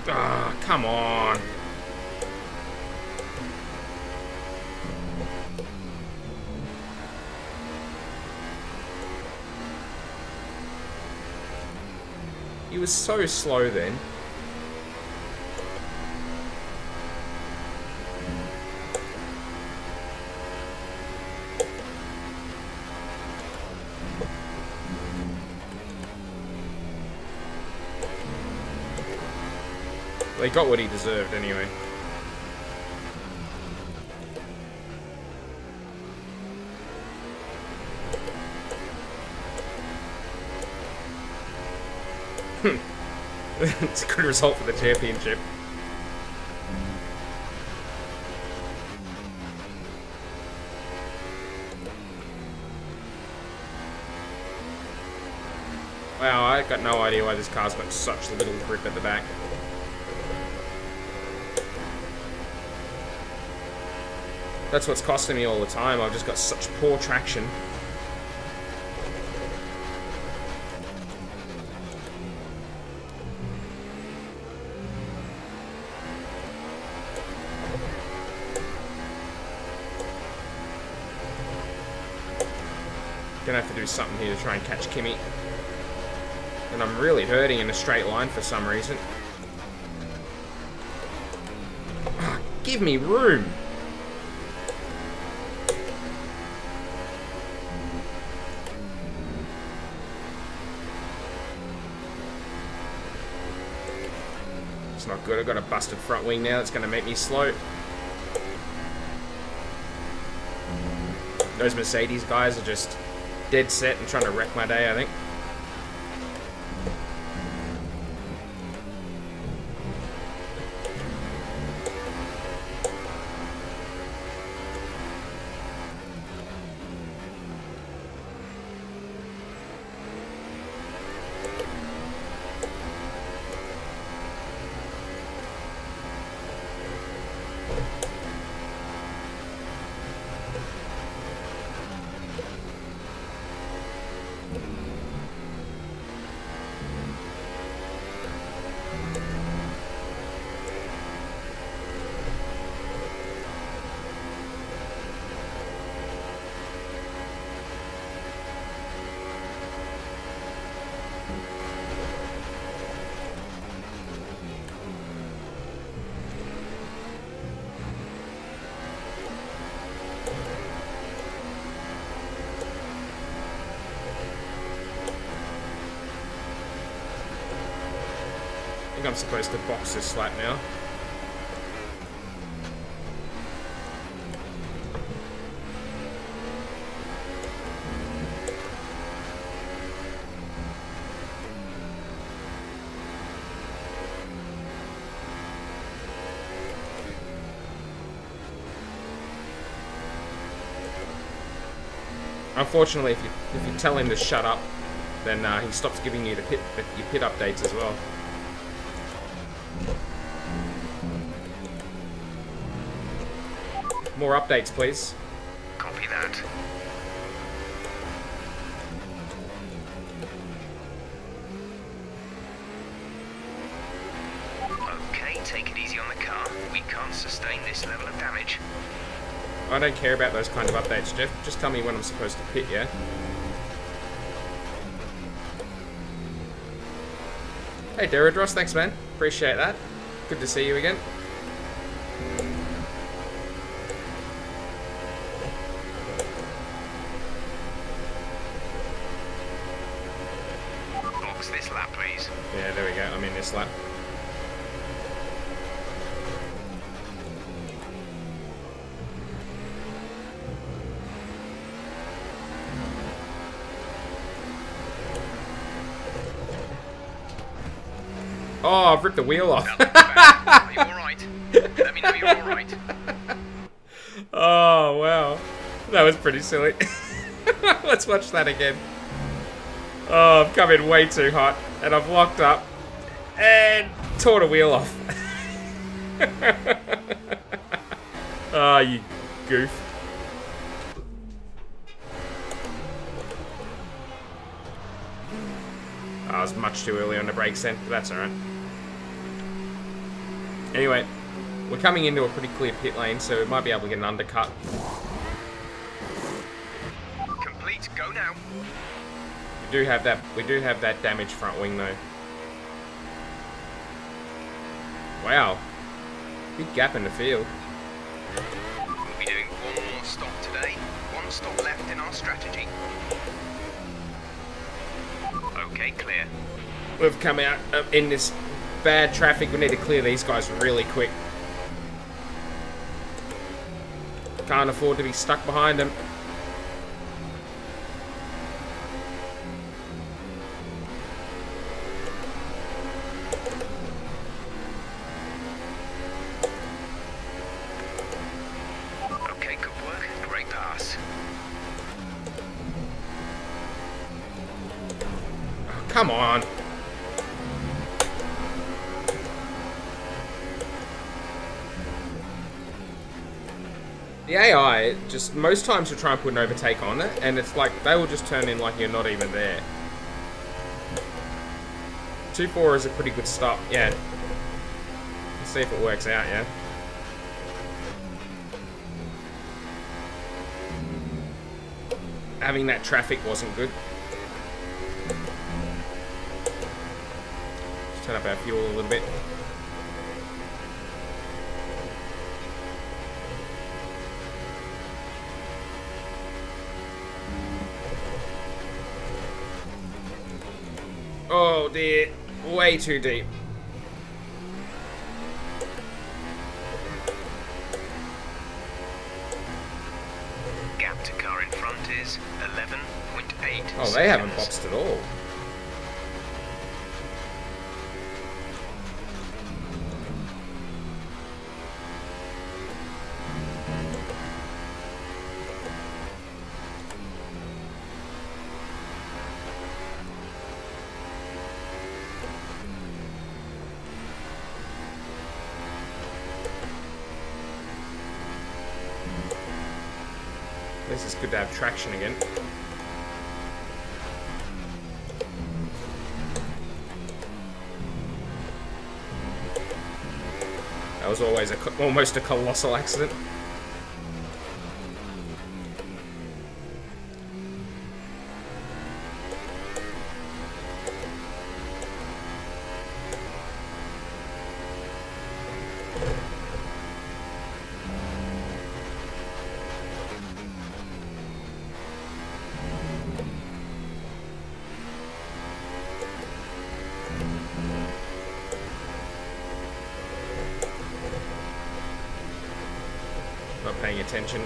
Ah, come on. He was so slow then. Well, he got what he deserved anyway. It's a good result for the championship. Wow, I got no idea why this car's got such little grip at the back. That's what's costing me all the time. I've just got such poor traction. Gonna have to do something here to try and catch Kimmy. And I'm really hurting in a straight line for some reason. Oh, give me room! It's not good. I've got a busted front wing now that's going to make me slow. Those Mercedes guys are just dead set and trying to wreck my day, I think. I'm supposed to box this lap now. Unfortunately, if you tell him to shut up, then he stops giving you your pit updates as well. More updates, please. Copy that. Okay, take it easy on the car. We can't sustain this level of damage. I don't care about those kind of updates, Jeff. Just tell me when I'm supposed to pit, yeah? Hey, Deridros, thanks, man. Appreciate that. Good to see you again. Box this lap, please. Yeah, there we go. I'm in this lap. Oh, I've ripped the wheel off. Are you alright? Let me know you're alright. Oh, wow. That was pretty silly. Let's watch that again. Oh, I've come in way too hot. And I've locked up. And tore the wheel off. Oh, you goof. I was much too early on the brakes then, but that's alright. Anyway, we're coming into a pretty clear pit lane, so we might be able to get an undercut. Complete, go now. We do have that damaged front wing though. Wow. Big gap in the field. We'll be doing one more stop today. One stop left in our strategy. Okay, clear. We've come out in this bad traffic. We need to clear these guys really quick. Can't afford to be stuck behind them. Okay, good work. Great pass. Oh, come on. The AI, just most times you'll try and put an overtake on it, and it's like, they will just turn in like you're not even there. 2-4 is a pretty good stop, yeah. Let's see if it works out, yeah. Having that traffic wasn't good. Let's turn up our fuel a little bit. Oh dear, way too deep. Gap to car in front is 11.8. Oh, they haven't boxed at all. This is good to have traction again. That was always almost a colossal accident. not paying attention.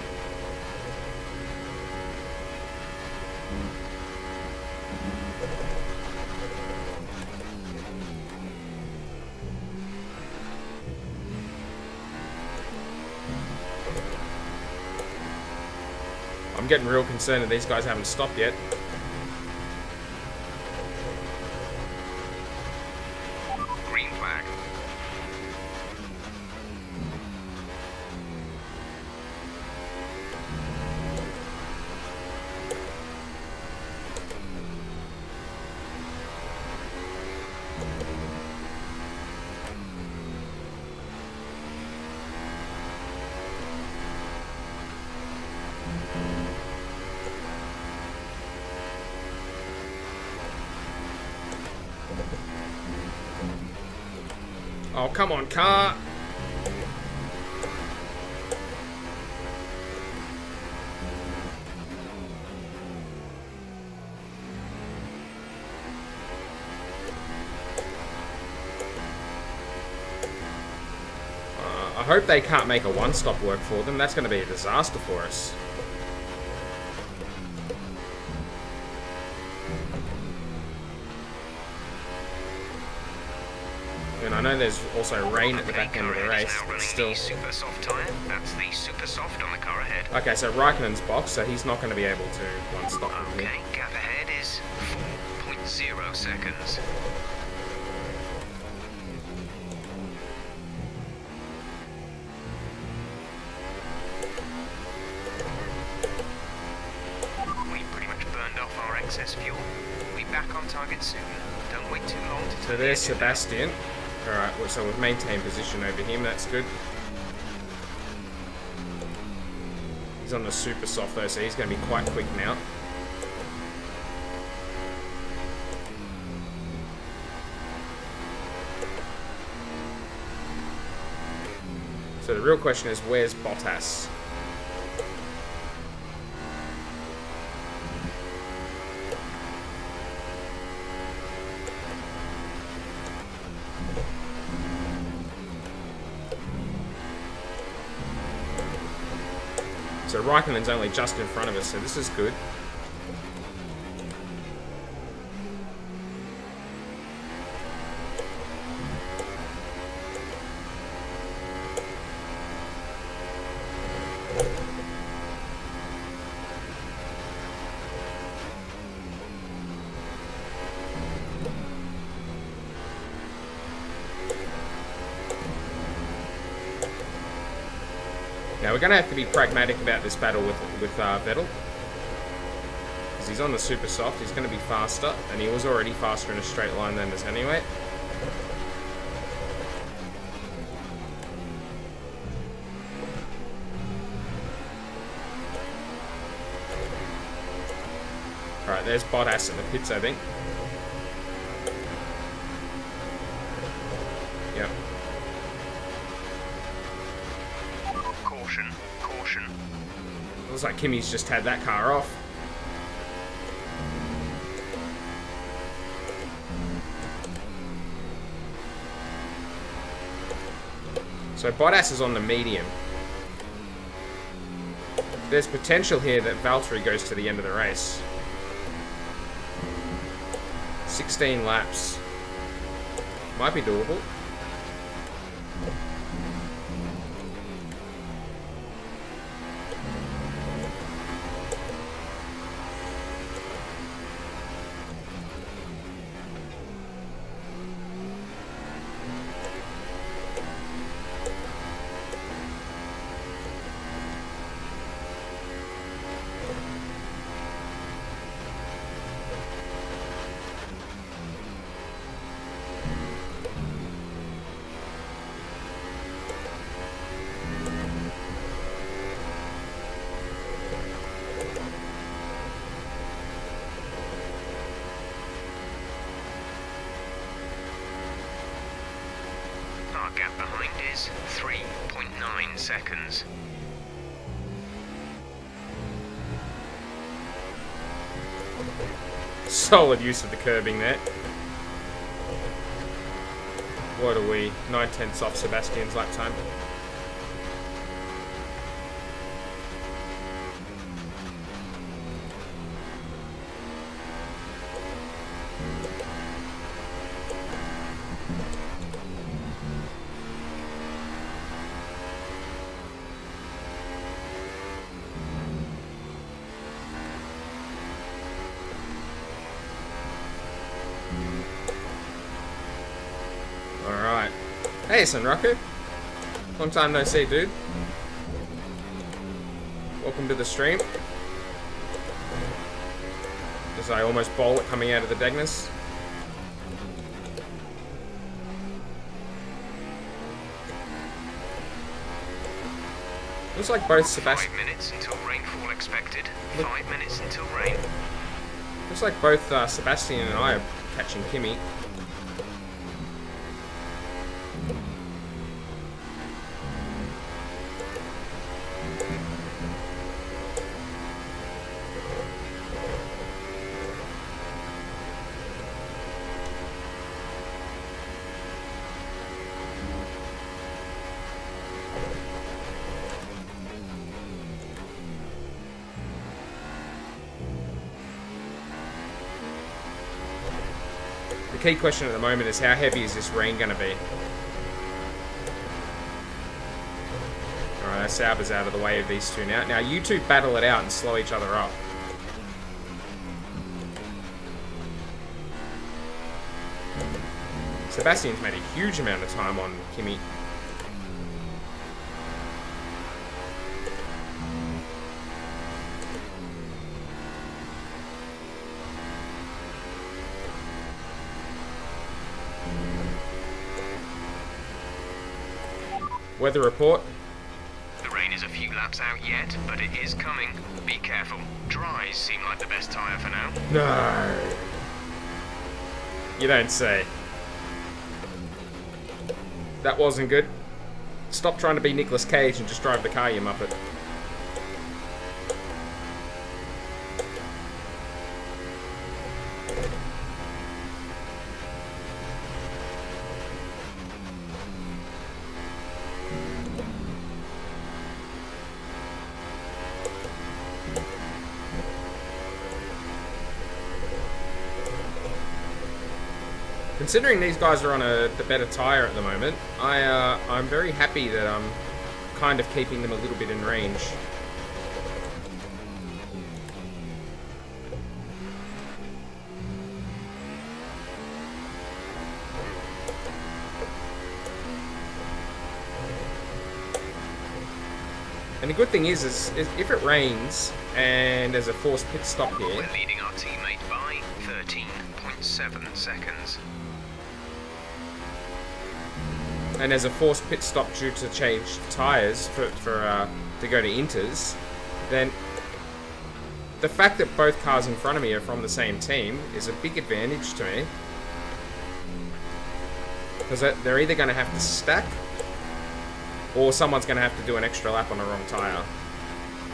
I'm getting real concerned that these guys haven't stopped yet. Green flag. Oh, come on, car! I hope they can't make a one-stop work for them. That's going to be a disaster for us. And I know there's also rain at the back end of the race, but still. Super soft tyre. That's the super soft on the car ahead. Okay, so Raikkonen's box, so he's not going to be able to one-stop with me. Okay, gap ahead is 4.0 seconds. We pretty much burned off our excess fuel. We'll be back on target soon. Don't wait too long to So there's Sebastian. Alright, well, so we've maintained position over him, that's good. He's on the super soft though, so he's going to be quite quick now. So the real question is, where's Bottas? So Raikkonen's only just in front of us, so this is good. Now we're going to have to be pragmatic about this battle with Vettel. Because he's on the super soft, he's going to be faster, and he was already faster in a straight line than us anyway. Alright, there's Bottas in the pits, I think. Yep. Caution. Looks like Kimi's just had that car off. So Bottas is on the medium. There's potential here that Valtteri goes to the end of the race. 16 laps. Might be doable. Our gap behind is 3.9 seconds. Solid use of the curbing there. What are we? 9/10 off Sebastian's lap time. Hey, Sunraku. Long time no see, dude. Welcome to the stream. As I almost bowl it coming out of the Dagnus. Looks like both Sebastian. 5 minutes until rainfall expected. 5 minutes until rain. Looks like both Sebastian and I are catching Kimi. The key question at the moment is how heavy is this rain going to be? Alright, Sauber's out of the way of these two now. Now you two battle it out and slow each other up. Sebastian's made a huge amount of time on Kimi. Weather report. The rain is a few laps out yet, but it is coming. Be careful. Dries seem like the best tyre for now. No. You don't say. That wasn't good. Stop trying to be Nicolas Cage and just drive the car, you muppet. Considering these guys are on the better tyre at the moment, I'm very happy that I'm kind of keeping them a little bit in range. And the good thing is if it rains and there's a forced pit stop here... We're leading our teammate by 13.7 seconds. And there's a forced pit stop due to change tyres to go to Inters, then the fact that both cars in front of me are from the same team is a big advantage to me. Because they're either going to have to stack, or someone's going to have to do an extra lap on the wrong tyre.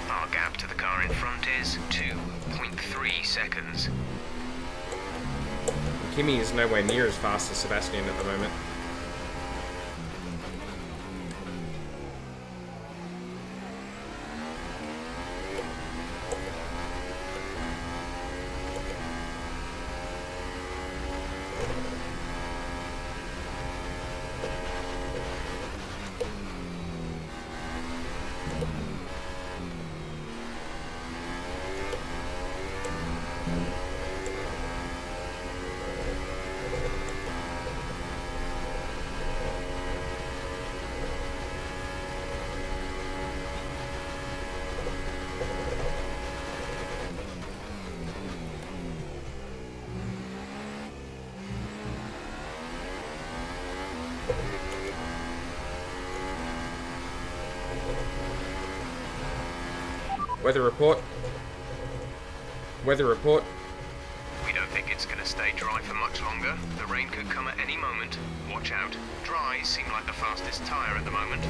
Our gap to the car in front is 2.3 seconds. Kimi is nowhere near as fast as Sebastian at the moment. Weather report. Weather report. We don't think it's going to stay dry for much longer. The rain could come at any moment. Watch out. Dries seem like the fastest tyre at the moment.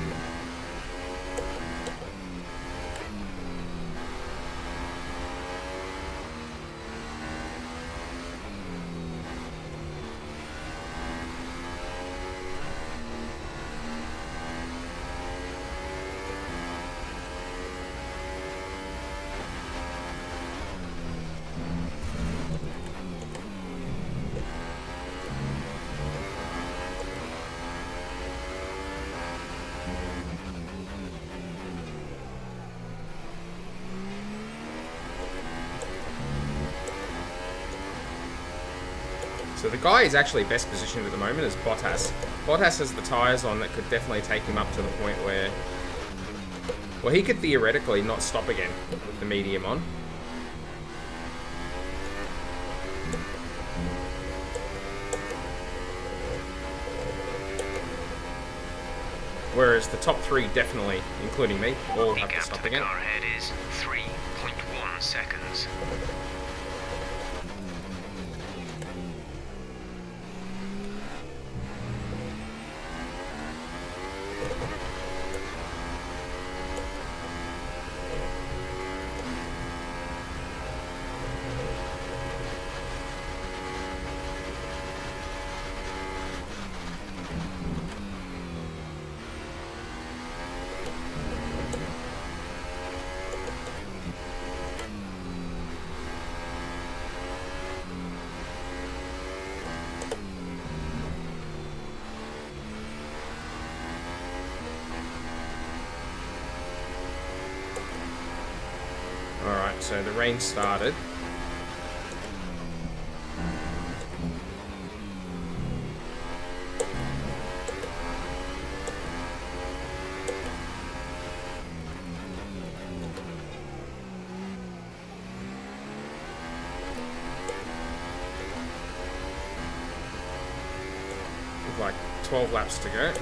So the guy is actually best positioned at the moment is Bottas. Bottas has the tyres on that could definitely take him up to the point where... Well, he could theoretically not stop again with the medium on. Whereas the top three definitely, including me, all have to stop again. The gap to the car ahead is 3.1 seconds. Alright, so the rain started. With like 12 laps to go.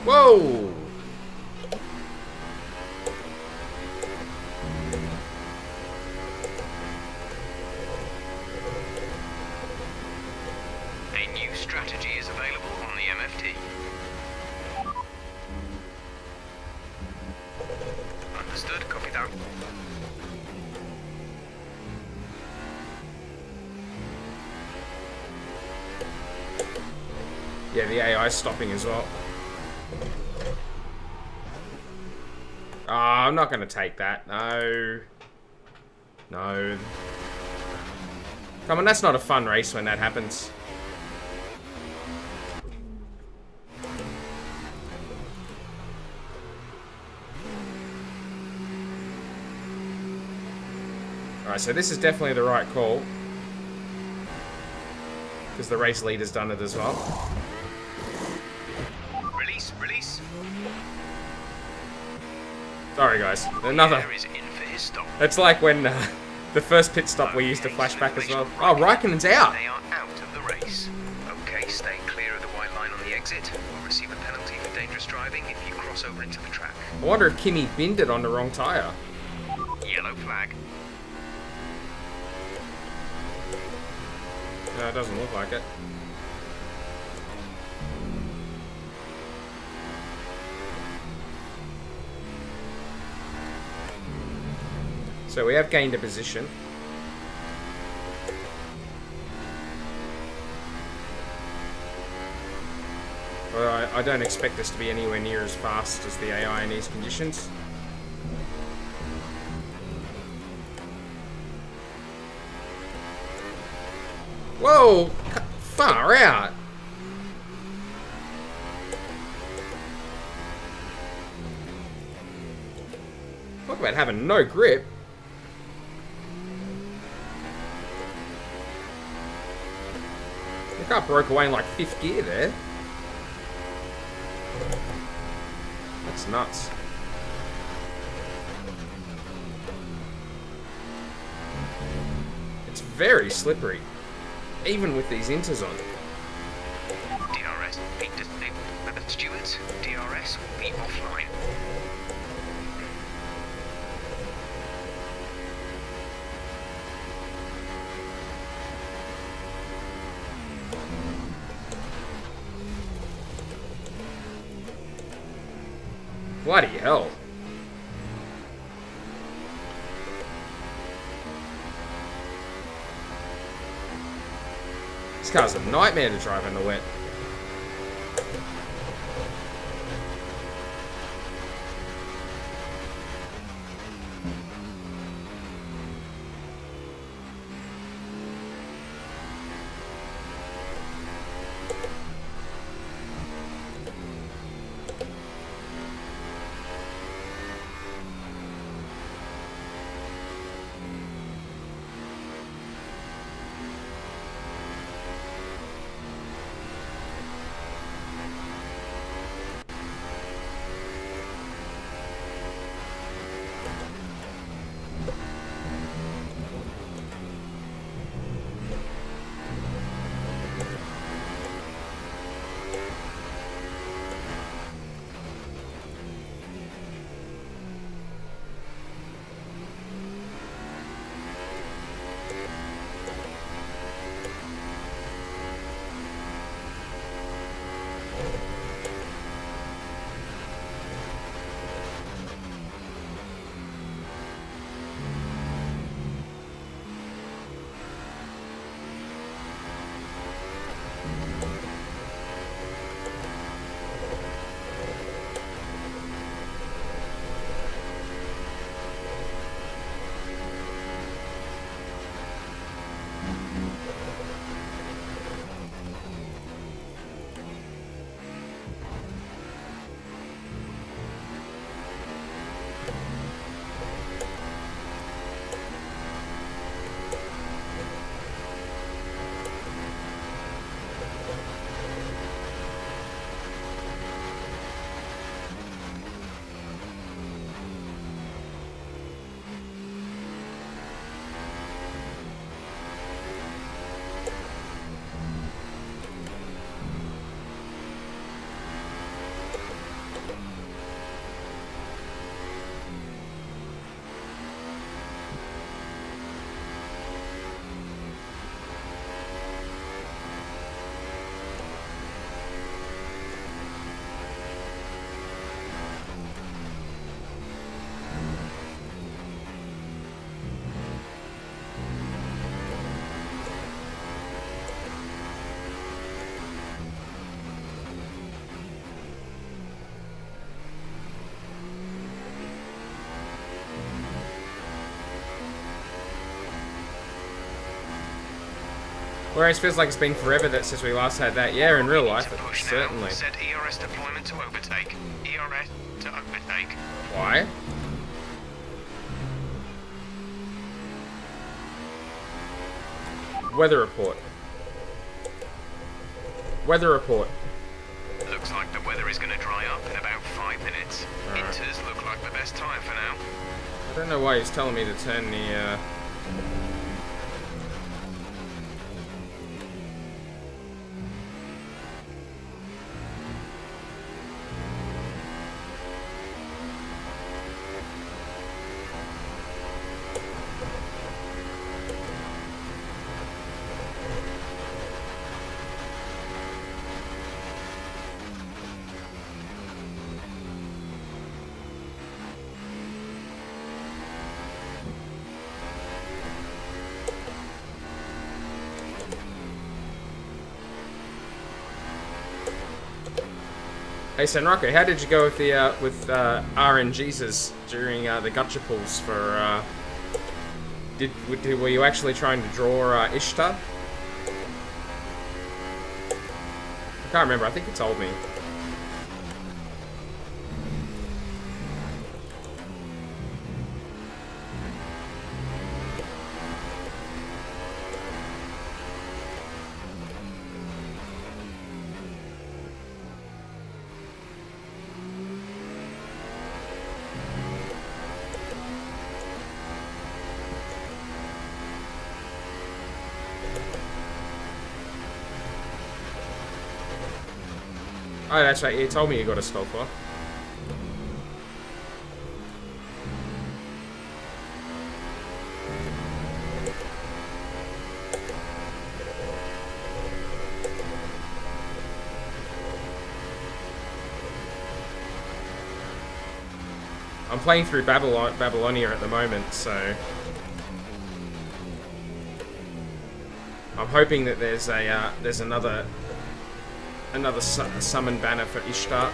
Whoa! A new strategy is available on the MFT. Understood, copy that. Yeah, the AI is stopping as well. I'm not going to take that. No. No. Come on, that's not a fun race when that happens. Alright, so this is definitely the right call. Because the race leader's done it as well. Release, release. Sorry, guys. Another. Is in for his stop. It's like when the first pit stop we used to flashback as well. Oh, Raikkonen's out. They are out of the race. Okay, stay clear of the white line on the exit. We'll receive a penalty for dangerous driving if you cross over into the track. I wonder if Kimi binned it on the wrong tyre. Yellow flag. No, it doesn't look like it. So we have gained a position. Well, I don't expect this to be anywhere near as fast as the AI in these conditions. Whoa! Far out! Talk about having no grip. The car broke away in like 5th gear there. That's nuts. It's very slippery. Even with these inters on. DRS, beat disabled. Stewards, DRS will be offline. Bloody hell. This car's a nightmare to drive in the wet. Whereas it feels like it's been forever that since we last had that. Yeah, in real life, certainly. Set ERS deployment to overtake. ERS to overtake. Why? Weather report. Weather report. Looks like the weather is going to dry up in about 5 minutes. Right. Inters look like the best time for now. I don't know why he's telling me to turn the, Hey Senraku, how did you go with the RNGs during the gotcha pulls for were you actually trying to draw Ishtar? I can't remember, I think you told me. Oh, that's right. You told me you got a stopper. I'm playing through Babylonia at the moment, so I'm hoping that there's another summon banner for Ishtar,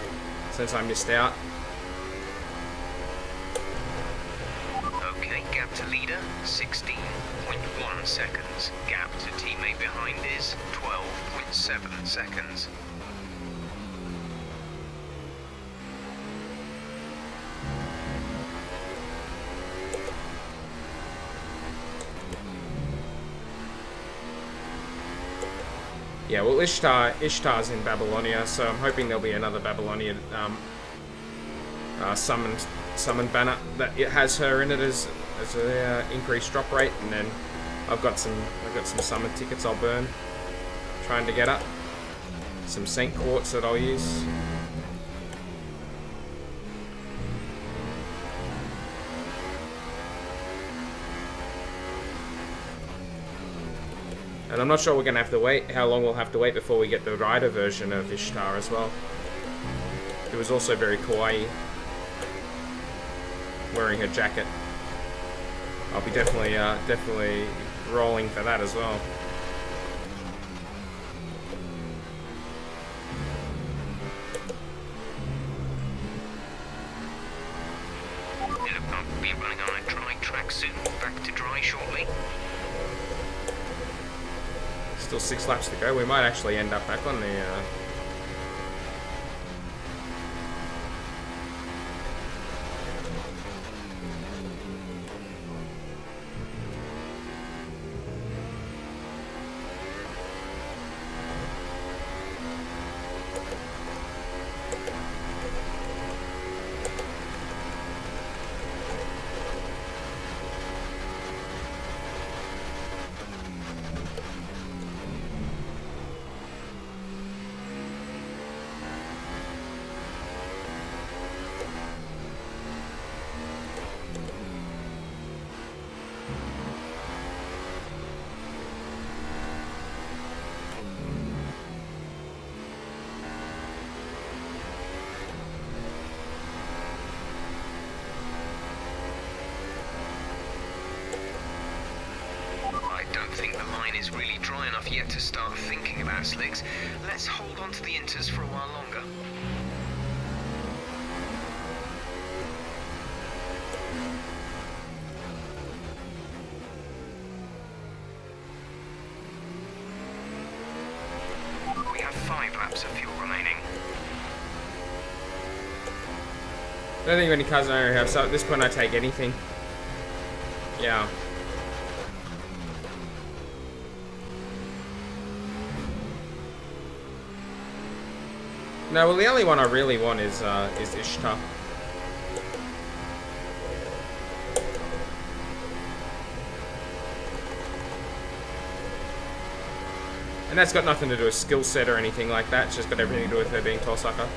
since I missed out. Okay, gap to leader, 16.1 seconds. Gap to teammate behind is 12.7 seconds. Yeah, well, Ishtar's in Babylonia, so I'm hoping there'll be another Babylonian summon banner that it has her in it as a increased drop rate, and then I've got some summon tickets I'll burn trying to get up. Some Saint Quartz that I'll use. And I'm not sure we're going to have to wait, how long we'll have to wait before we get the rider version of Ishtar as well. It was also very kawaii, wearing her jacket. I'll be definitely rolling for that as well. I'll be running on a dry track soon. Back to dry shortly. Still 6 laps to go. We might actually end up back on the... I think the line is really dry enough yet to start thinking about slicks. Let's hold on to the inters for a while longer. We have 5 laps of fuel remaining. I don't think many cars I have, so at this point I take anything. Yeah. No, well the only one I really want is Ishtar. And that's got nothing to do with skill set or anything like that, it's just got everything to do with her being tall sucker.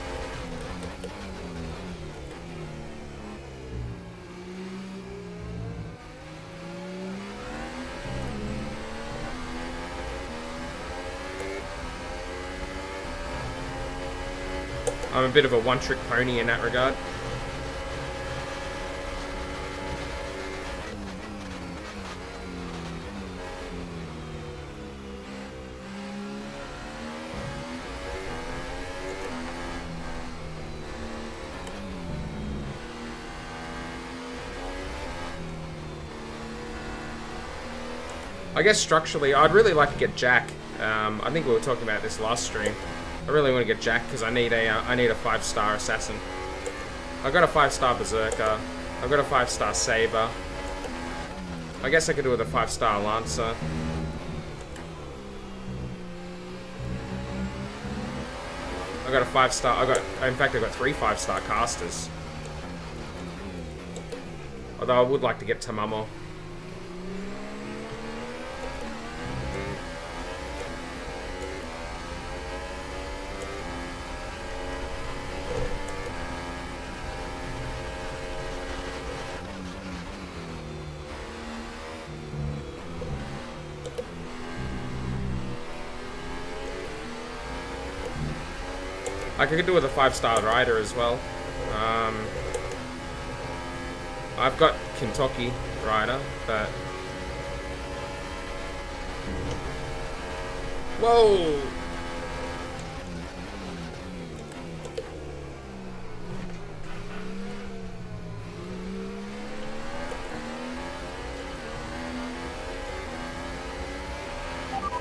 I'm a bit of a one-trick pony in that regard. I guess structurally, I'd really like to get Jack. I think we were talking about this last stream. I really want to get Jack because I need a 5-star assassin. I've got a 5-star berserker. I've got a 5-star saber. I guess I could do with a 5-star lancer. I got a 5-star. In fact, I got 3 5-star casters. Although I would like to get Tamamo. I could do with a 5-star rider as well. I've got Kentucky rider, but... Whoa!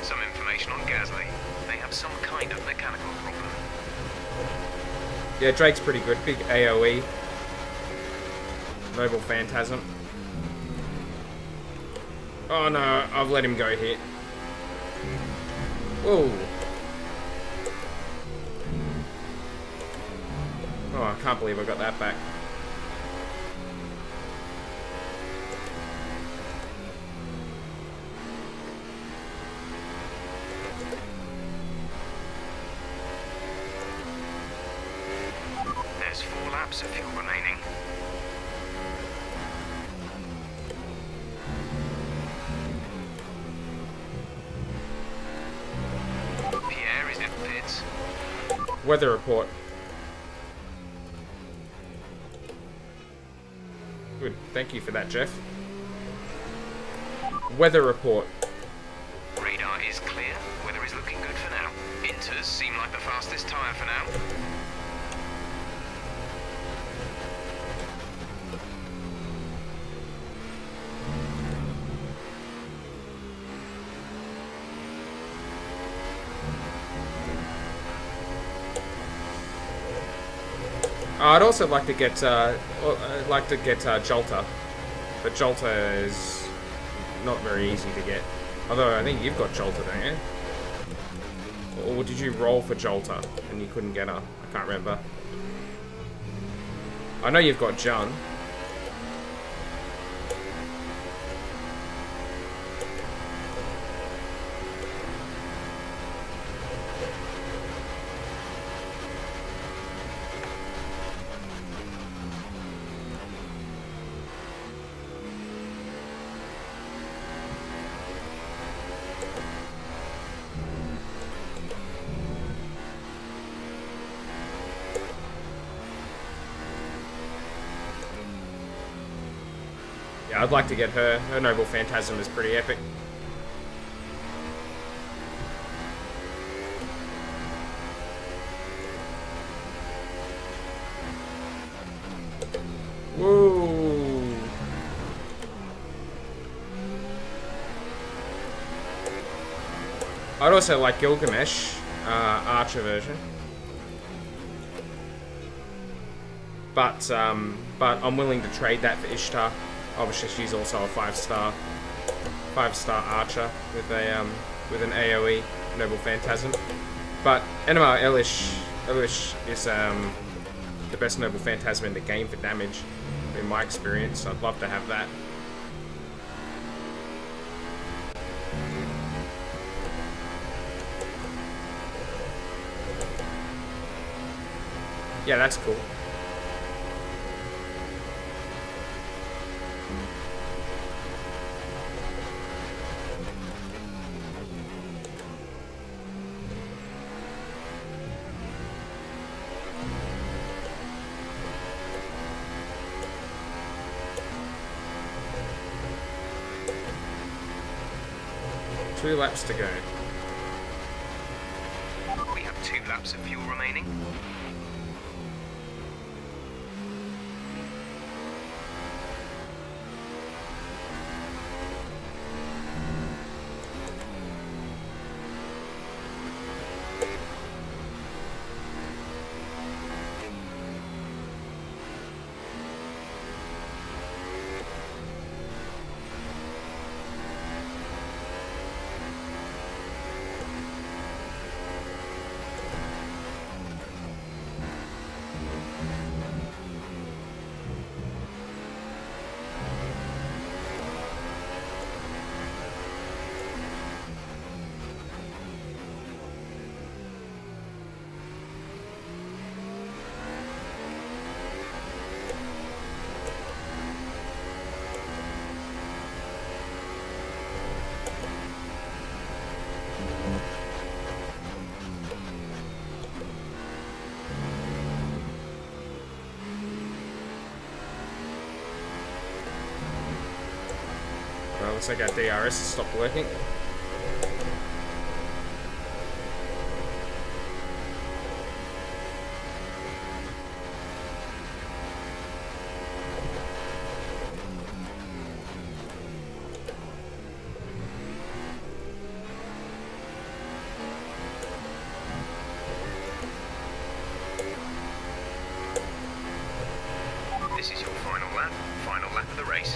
Some information on Gasly. They have some kind of mechanical problem. Yeah, Drake's pretty good. Big AoE. Noble Phantasm. Oh no, I've let him go here. Whoa. Oh, I can't believe I got that back. There's 4 laps of fuel remaining. Pierre is in pits. Weather report. Good, thank you for that, Jeff. Weather report. Radar is clear. Weather is looking good for now. Inters seem like the fastest tyre for now. I'd also like to get Jolter, but Jolter is not very easy to get. Although I think you've got Jolter, don't you? Or did you roll for Jolter and you couldn't get her? I can't remember. I know you've got John. Yeah, I'd like to get her. Her Noble Phantasm is pretty epic. Whoa! I'd also like Gilgamesh, Archer version. But I'm willing to trade that for Ishtar. Obviously, she's also a 5-star Archer with an AOE Noble Phantasm. But NMR Elish is the best Noble Phantasm in the game for damage, in my experience. I'd love to have that. Yeah, that's cool. Two laps to go. We have 2 laps of fuel remaining. Well, looks like our DRS has stopped working. This is your final lap of the race.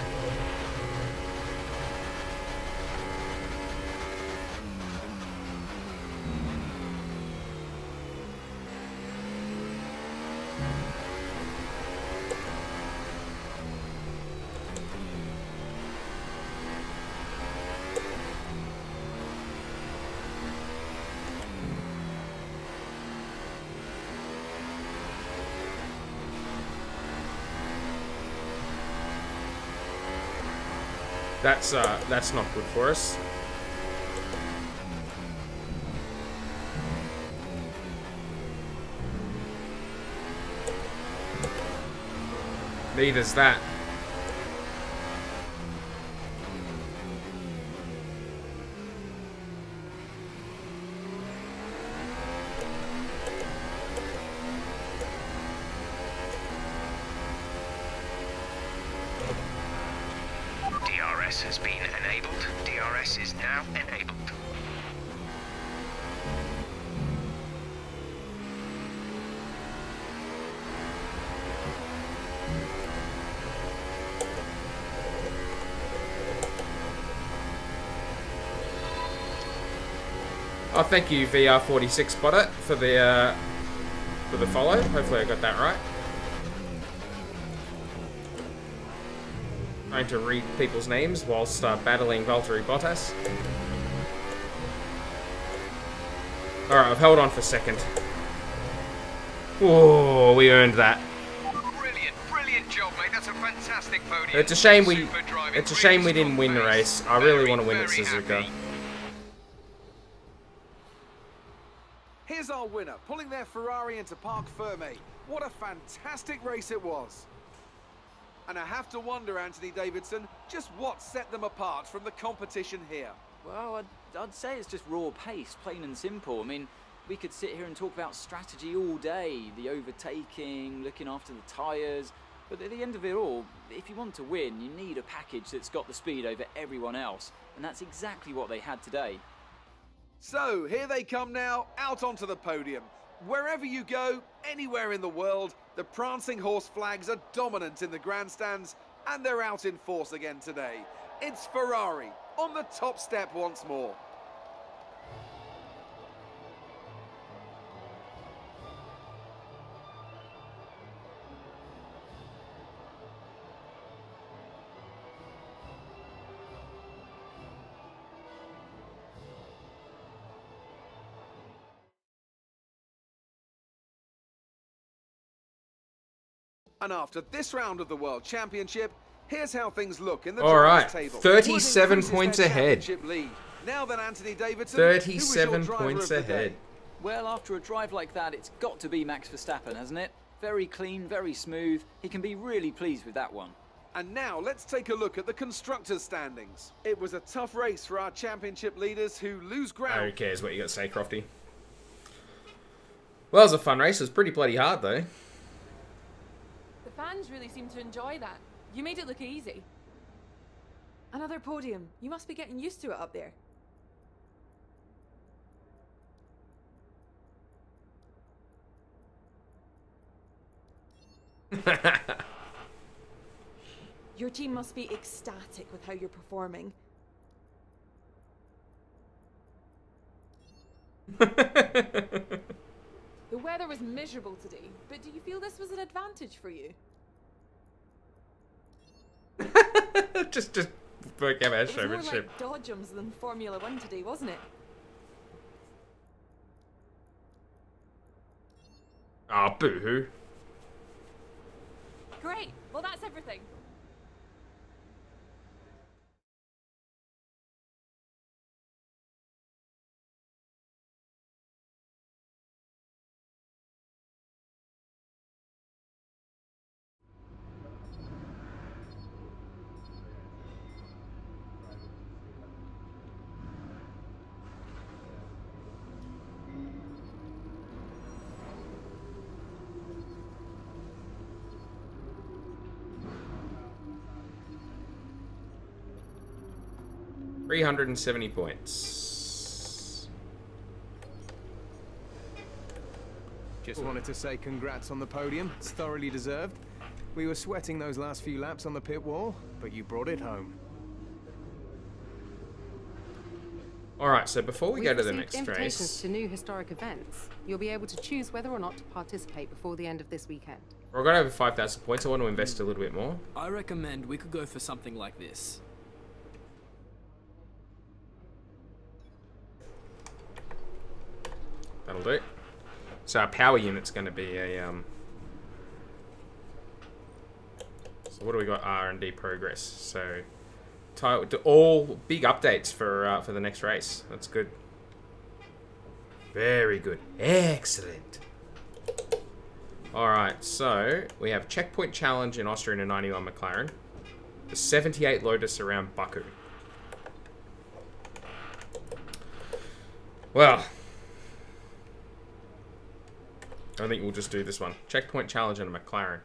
That's not good for us. Neither's that. DRS has been enabled. DRS is now enabled. Oh, thank you, VR46 Spotter, for the follow. Hopefully I got that right. Trying to read people's names whilst battling Valtteri Bottas. Alright, I've held on for second. Whoa, we earned that. Brilliant job, mate. That's a fantastic podium. It's a shame we Super driving, it's a shame we really didn't win the strong race. pace. I really want to Very, win at very Suzuka. happy. Here's our winner, pulling their Ferrari into Parc Ferme. What a fantastic race it was. And I have to wonder, Anthony Davidson, just what set them apart from the competition here. Well, I'd say it's just raw pace, plain and simple. I mean, we could sit here and talk about strategy all day, the overtaking, looking after the tyres, but at the end of it all, if you want to win, you need a package that's got the speed over everyone else, and that's exactly what they had today. So, here they come now, out onto the podium. Wherever you go, anywhere in the world, the prancing horse flags are dominant in the grandstands, and they're out in force again today. It's Ferrari on the top step once more. And after this round of the World Championship, here's how things look in the drivers' table. 37 Wood increases points their ahead. championship lead. Now then, Anthony Davidson, 37 who was your driver points of the day? ahead. Well, after a drive like that, it's got to be Max Verstappen, hasn't it? Very clean, very smooth. He can be really pleased with that one. And now let's take a look at the constructors' standings. It was a tough race for our championship leaders who lose ground. Who cares what you got to say, Crofty? Well, it was a fun race. It was pretty bloody hard, though. The fans really seem to enjoy that. You made it look easy. Another podium. You must be getting used to it up there. Your team must be ecstatic with how you're performing. The weather was miserable today, but do you feel this was an advantage for you? just work out our It was more showmanship. like Dodgems than Formula 1 today, wasn't it? Oh, boo-hoo. Great. Well, that's everything. $370 points. Just wanted to say congrats on the podium. It's thoroughly deserved. We were sweating those last few laps on the pit wall, but you brought it home. Alright, so before we go to the We've next received invitations race, to new historic events. You'll be able to choose whether or not to participate before the end of this weekend. I've got over 5,000 points. I want to invest a little bit more. I recommend we could go for something like this. That'll do. So our power unit's going to be a So what do we got? R&D progress. So all big updates for the next race. That's good. Very good. Excellent. All right. So we have checkpoint challenge in Austria in a 91 McLaren. The 78 Lotus around Baku. Well, I think we'll just do this one. Checkpoint challenge in a McLaren.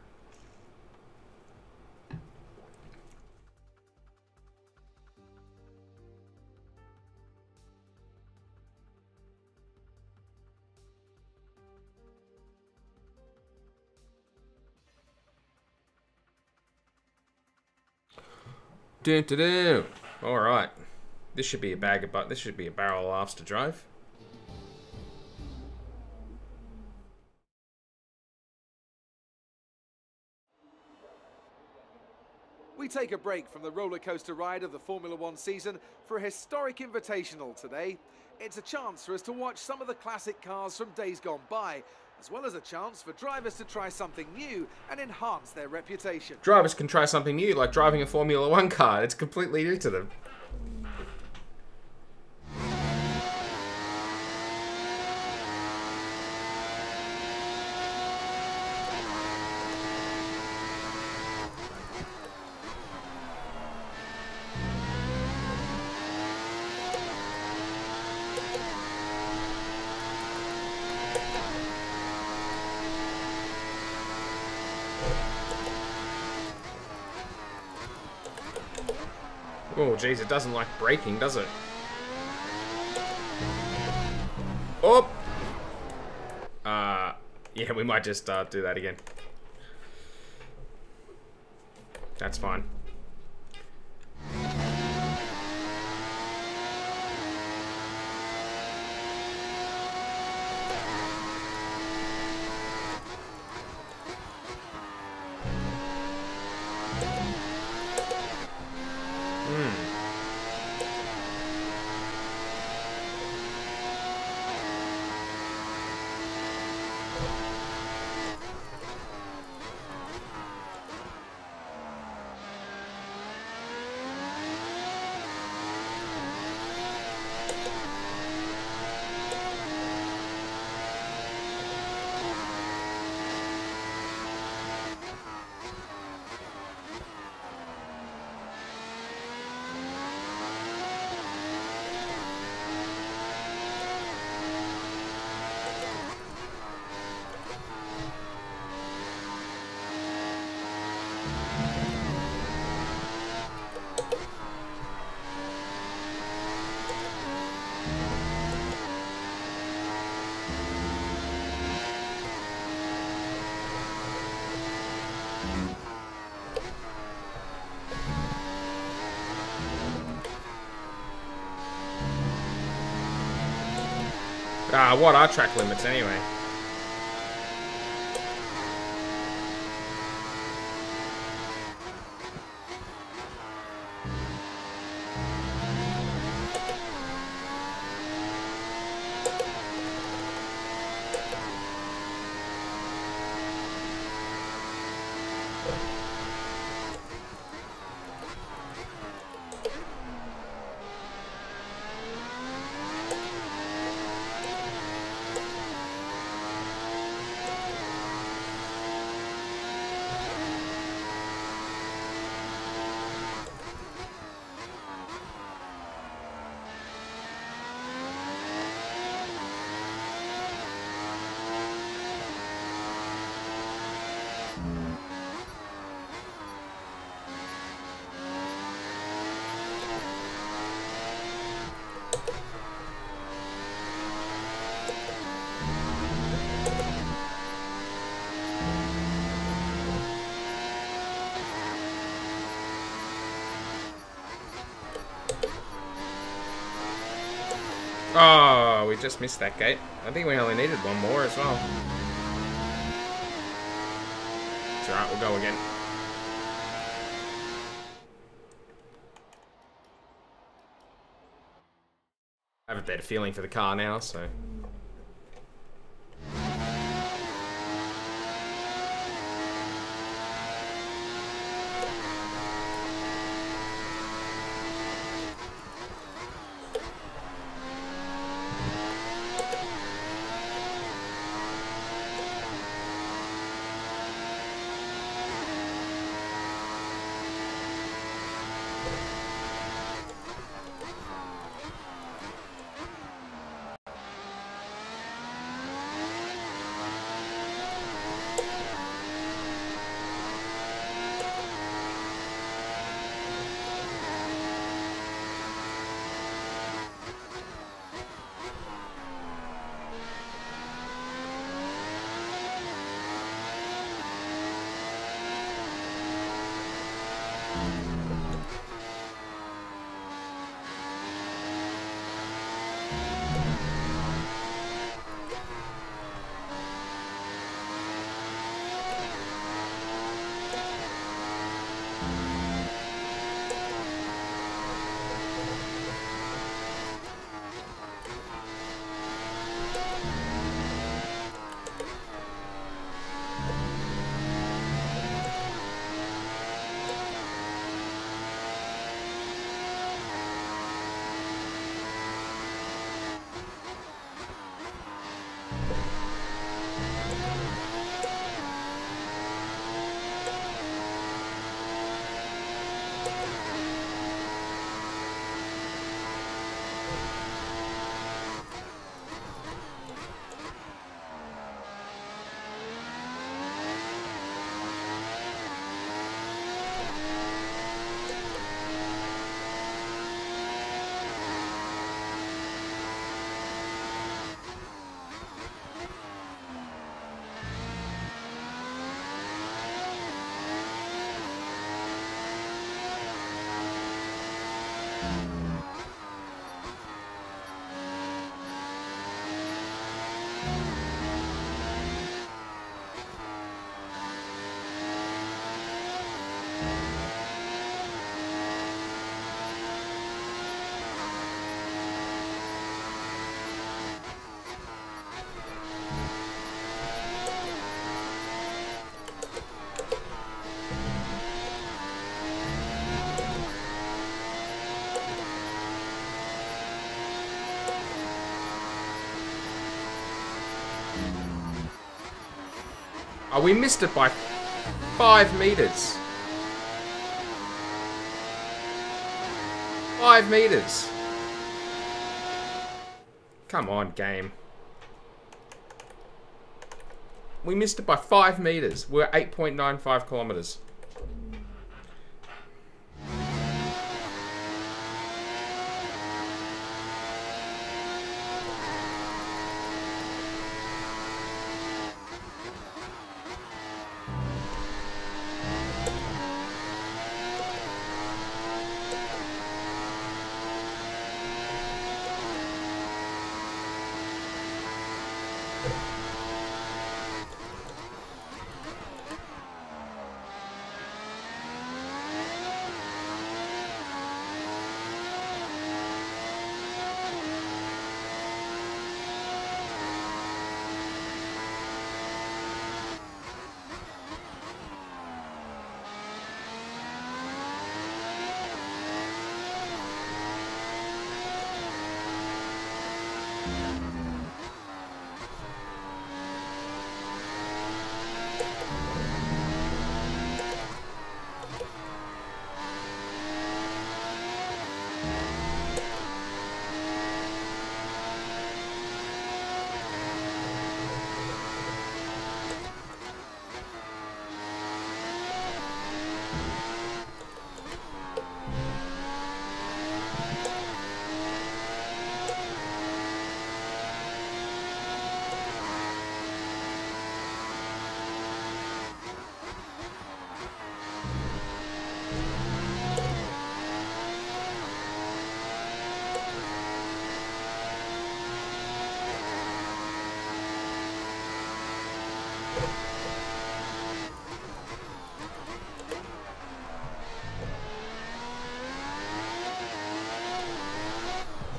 All right. This should be a bag of this should be a barrel of laughs to drive. We take a break from the roller coaster ride of the Formula One season for a historic invitational today. It's a chance for us to watch some of the classic cars from days gone by, as well as a chance for drivers to try something new and enhance their reputation. Drivers can try something new, like driving a Formula One car. It's completely new to them. Oh, geez, it doesn't like braking, does it? Oh! Yeah, we might just do that again. That's fine. What are track limits anyway? Oh, we just missed that gate. I think we only needed one more as well. It's alright, we'll go again. I have a better feeling for the car now, so... Oh, we missed it by 5 meters. 5 meters. Come on, game. We missed it by 5 meters. We're 8.95 kilometers.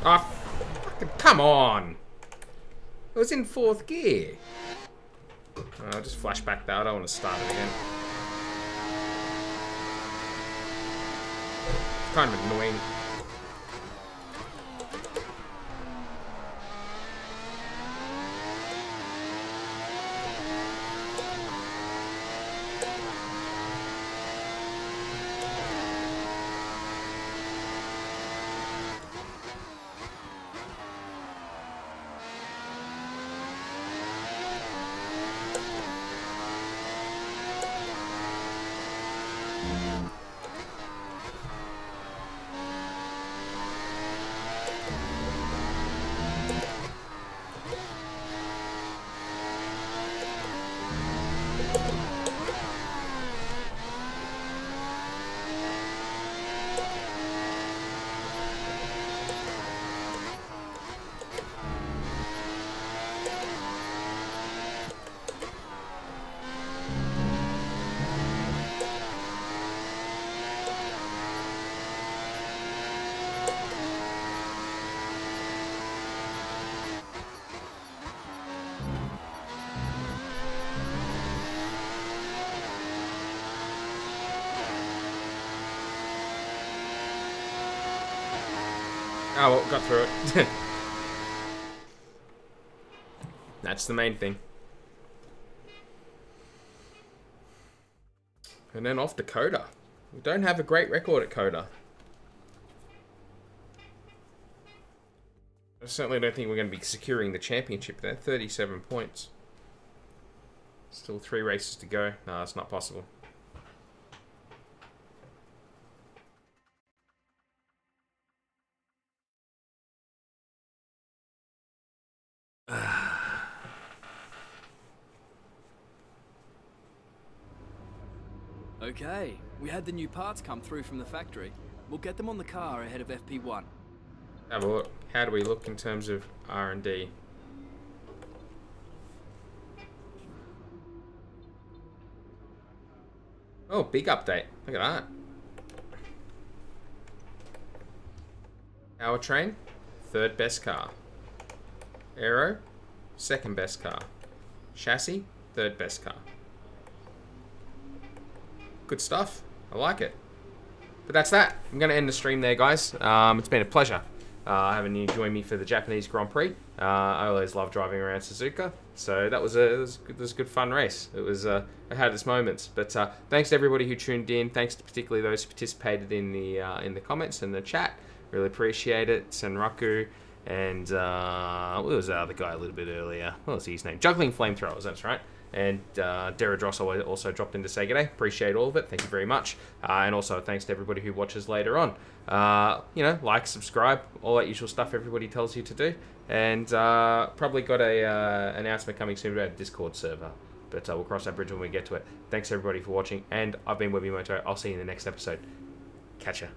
Ah, fucking come on! It was in 4th gear. I'll just flash back there. I don't want to start it again. It's kind of annoying. Oh, well, got through it. That's the main thing. And then off to Coda. We don't have a great record at Coda. I certainly don't think we're going to be securing the championship there. 37 points. Still 3 races to go. No, that's not possible. Okay, we had the new parts come through from the factory. We'll get them on the car ahead of FP1. Have a look. How do we look in terms of R&D? Oh, big update. Look at that. Powertrain, 3rd best car. Aero, 2nd best car. Chassis, 3rd best car. Good stuff. I like it. But that's that. I'm going to end the stream there, guys. It's been a pleasure having you join me for the Japanese Grand Prix. I always love driving around Suzuka, so that was a good fun race. It had its moments. But thanks to everybody who tuned in. Thanks to particularly those who participated in the comments and the chat. Really appreciate it. Senraku and what was that other guy a little bit earlier? What was his name? Juggling Flamethrowers. That's right. And Deradros also dropped in to say g'day. Appreciate all of it. Thank you very much. And also thanks to everybody who watches later on. You know, like, subscribe, all that usual stuff everybody tells you to do. And probably got a announcement coming soon about a Discord server. But we'll cross that bridge when we get to it. Thanks everybody for watching. And I've been Webimoto. I'll see you in the next episode. Catch ya.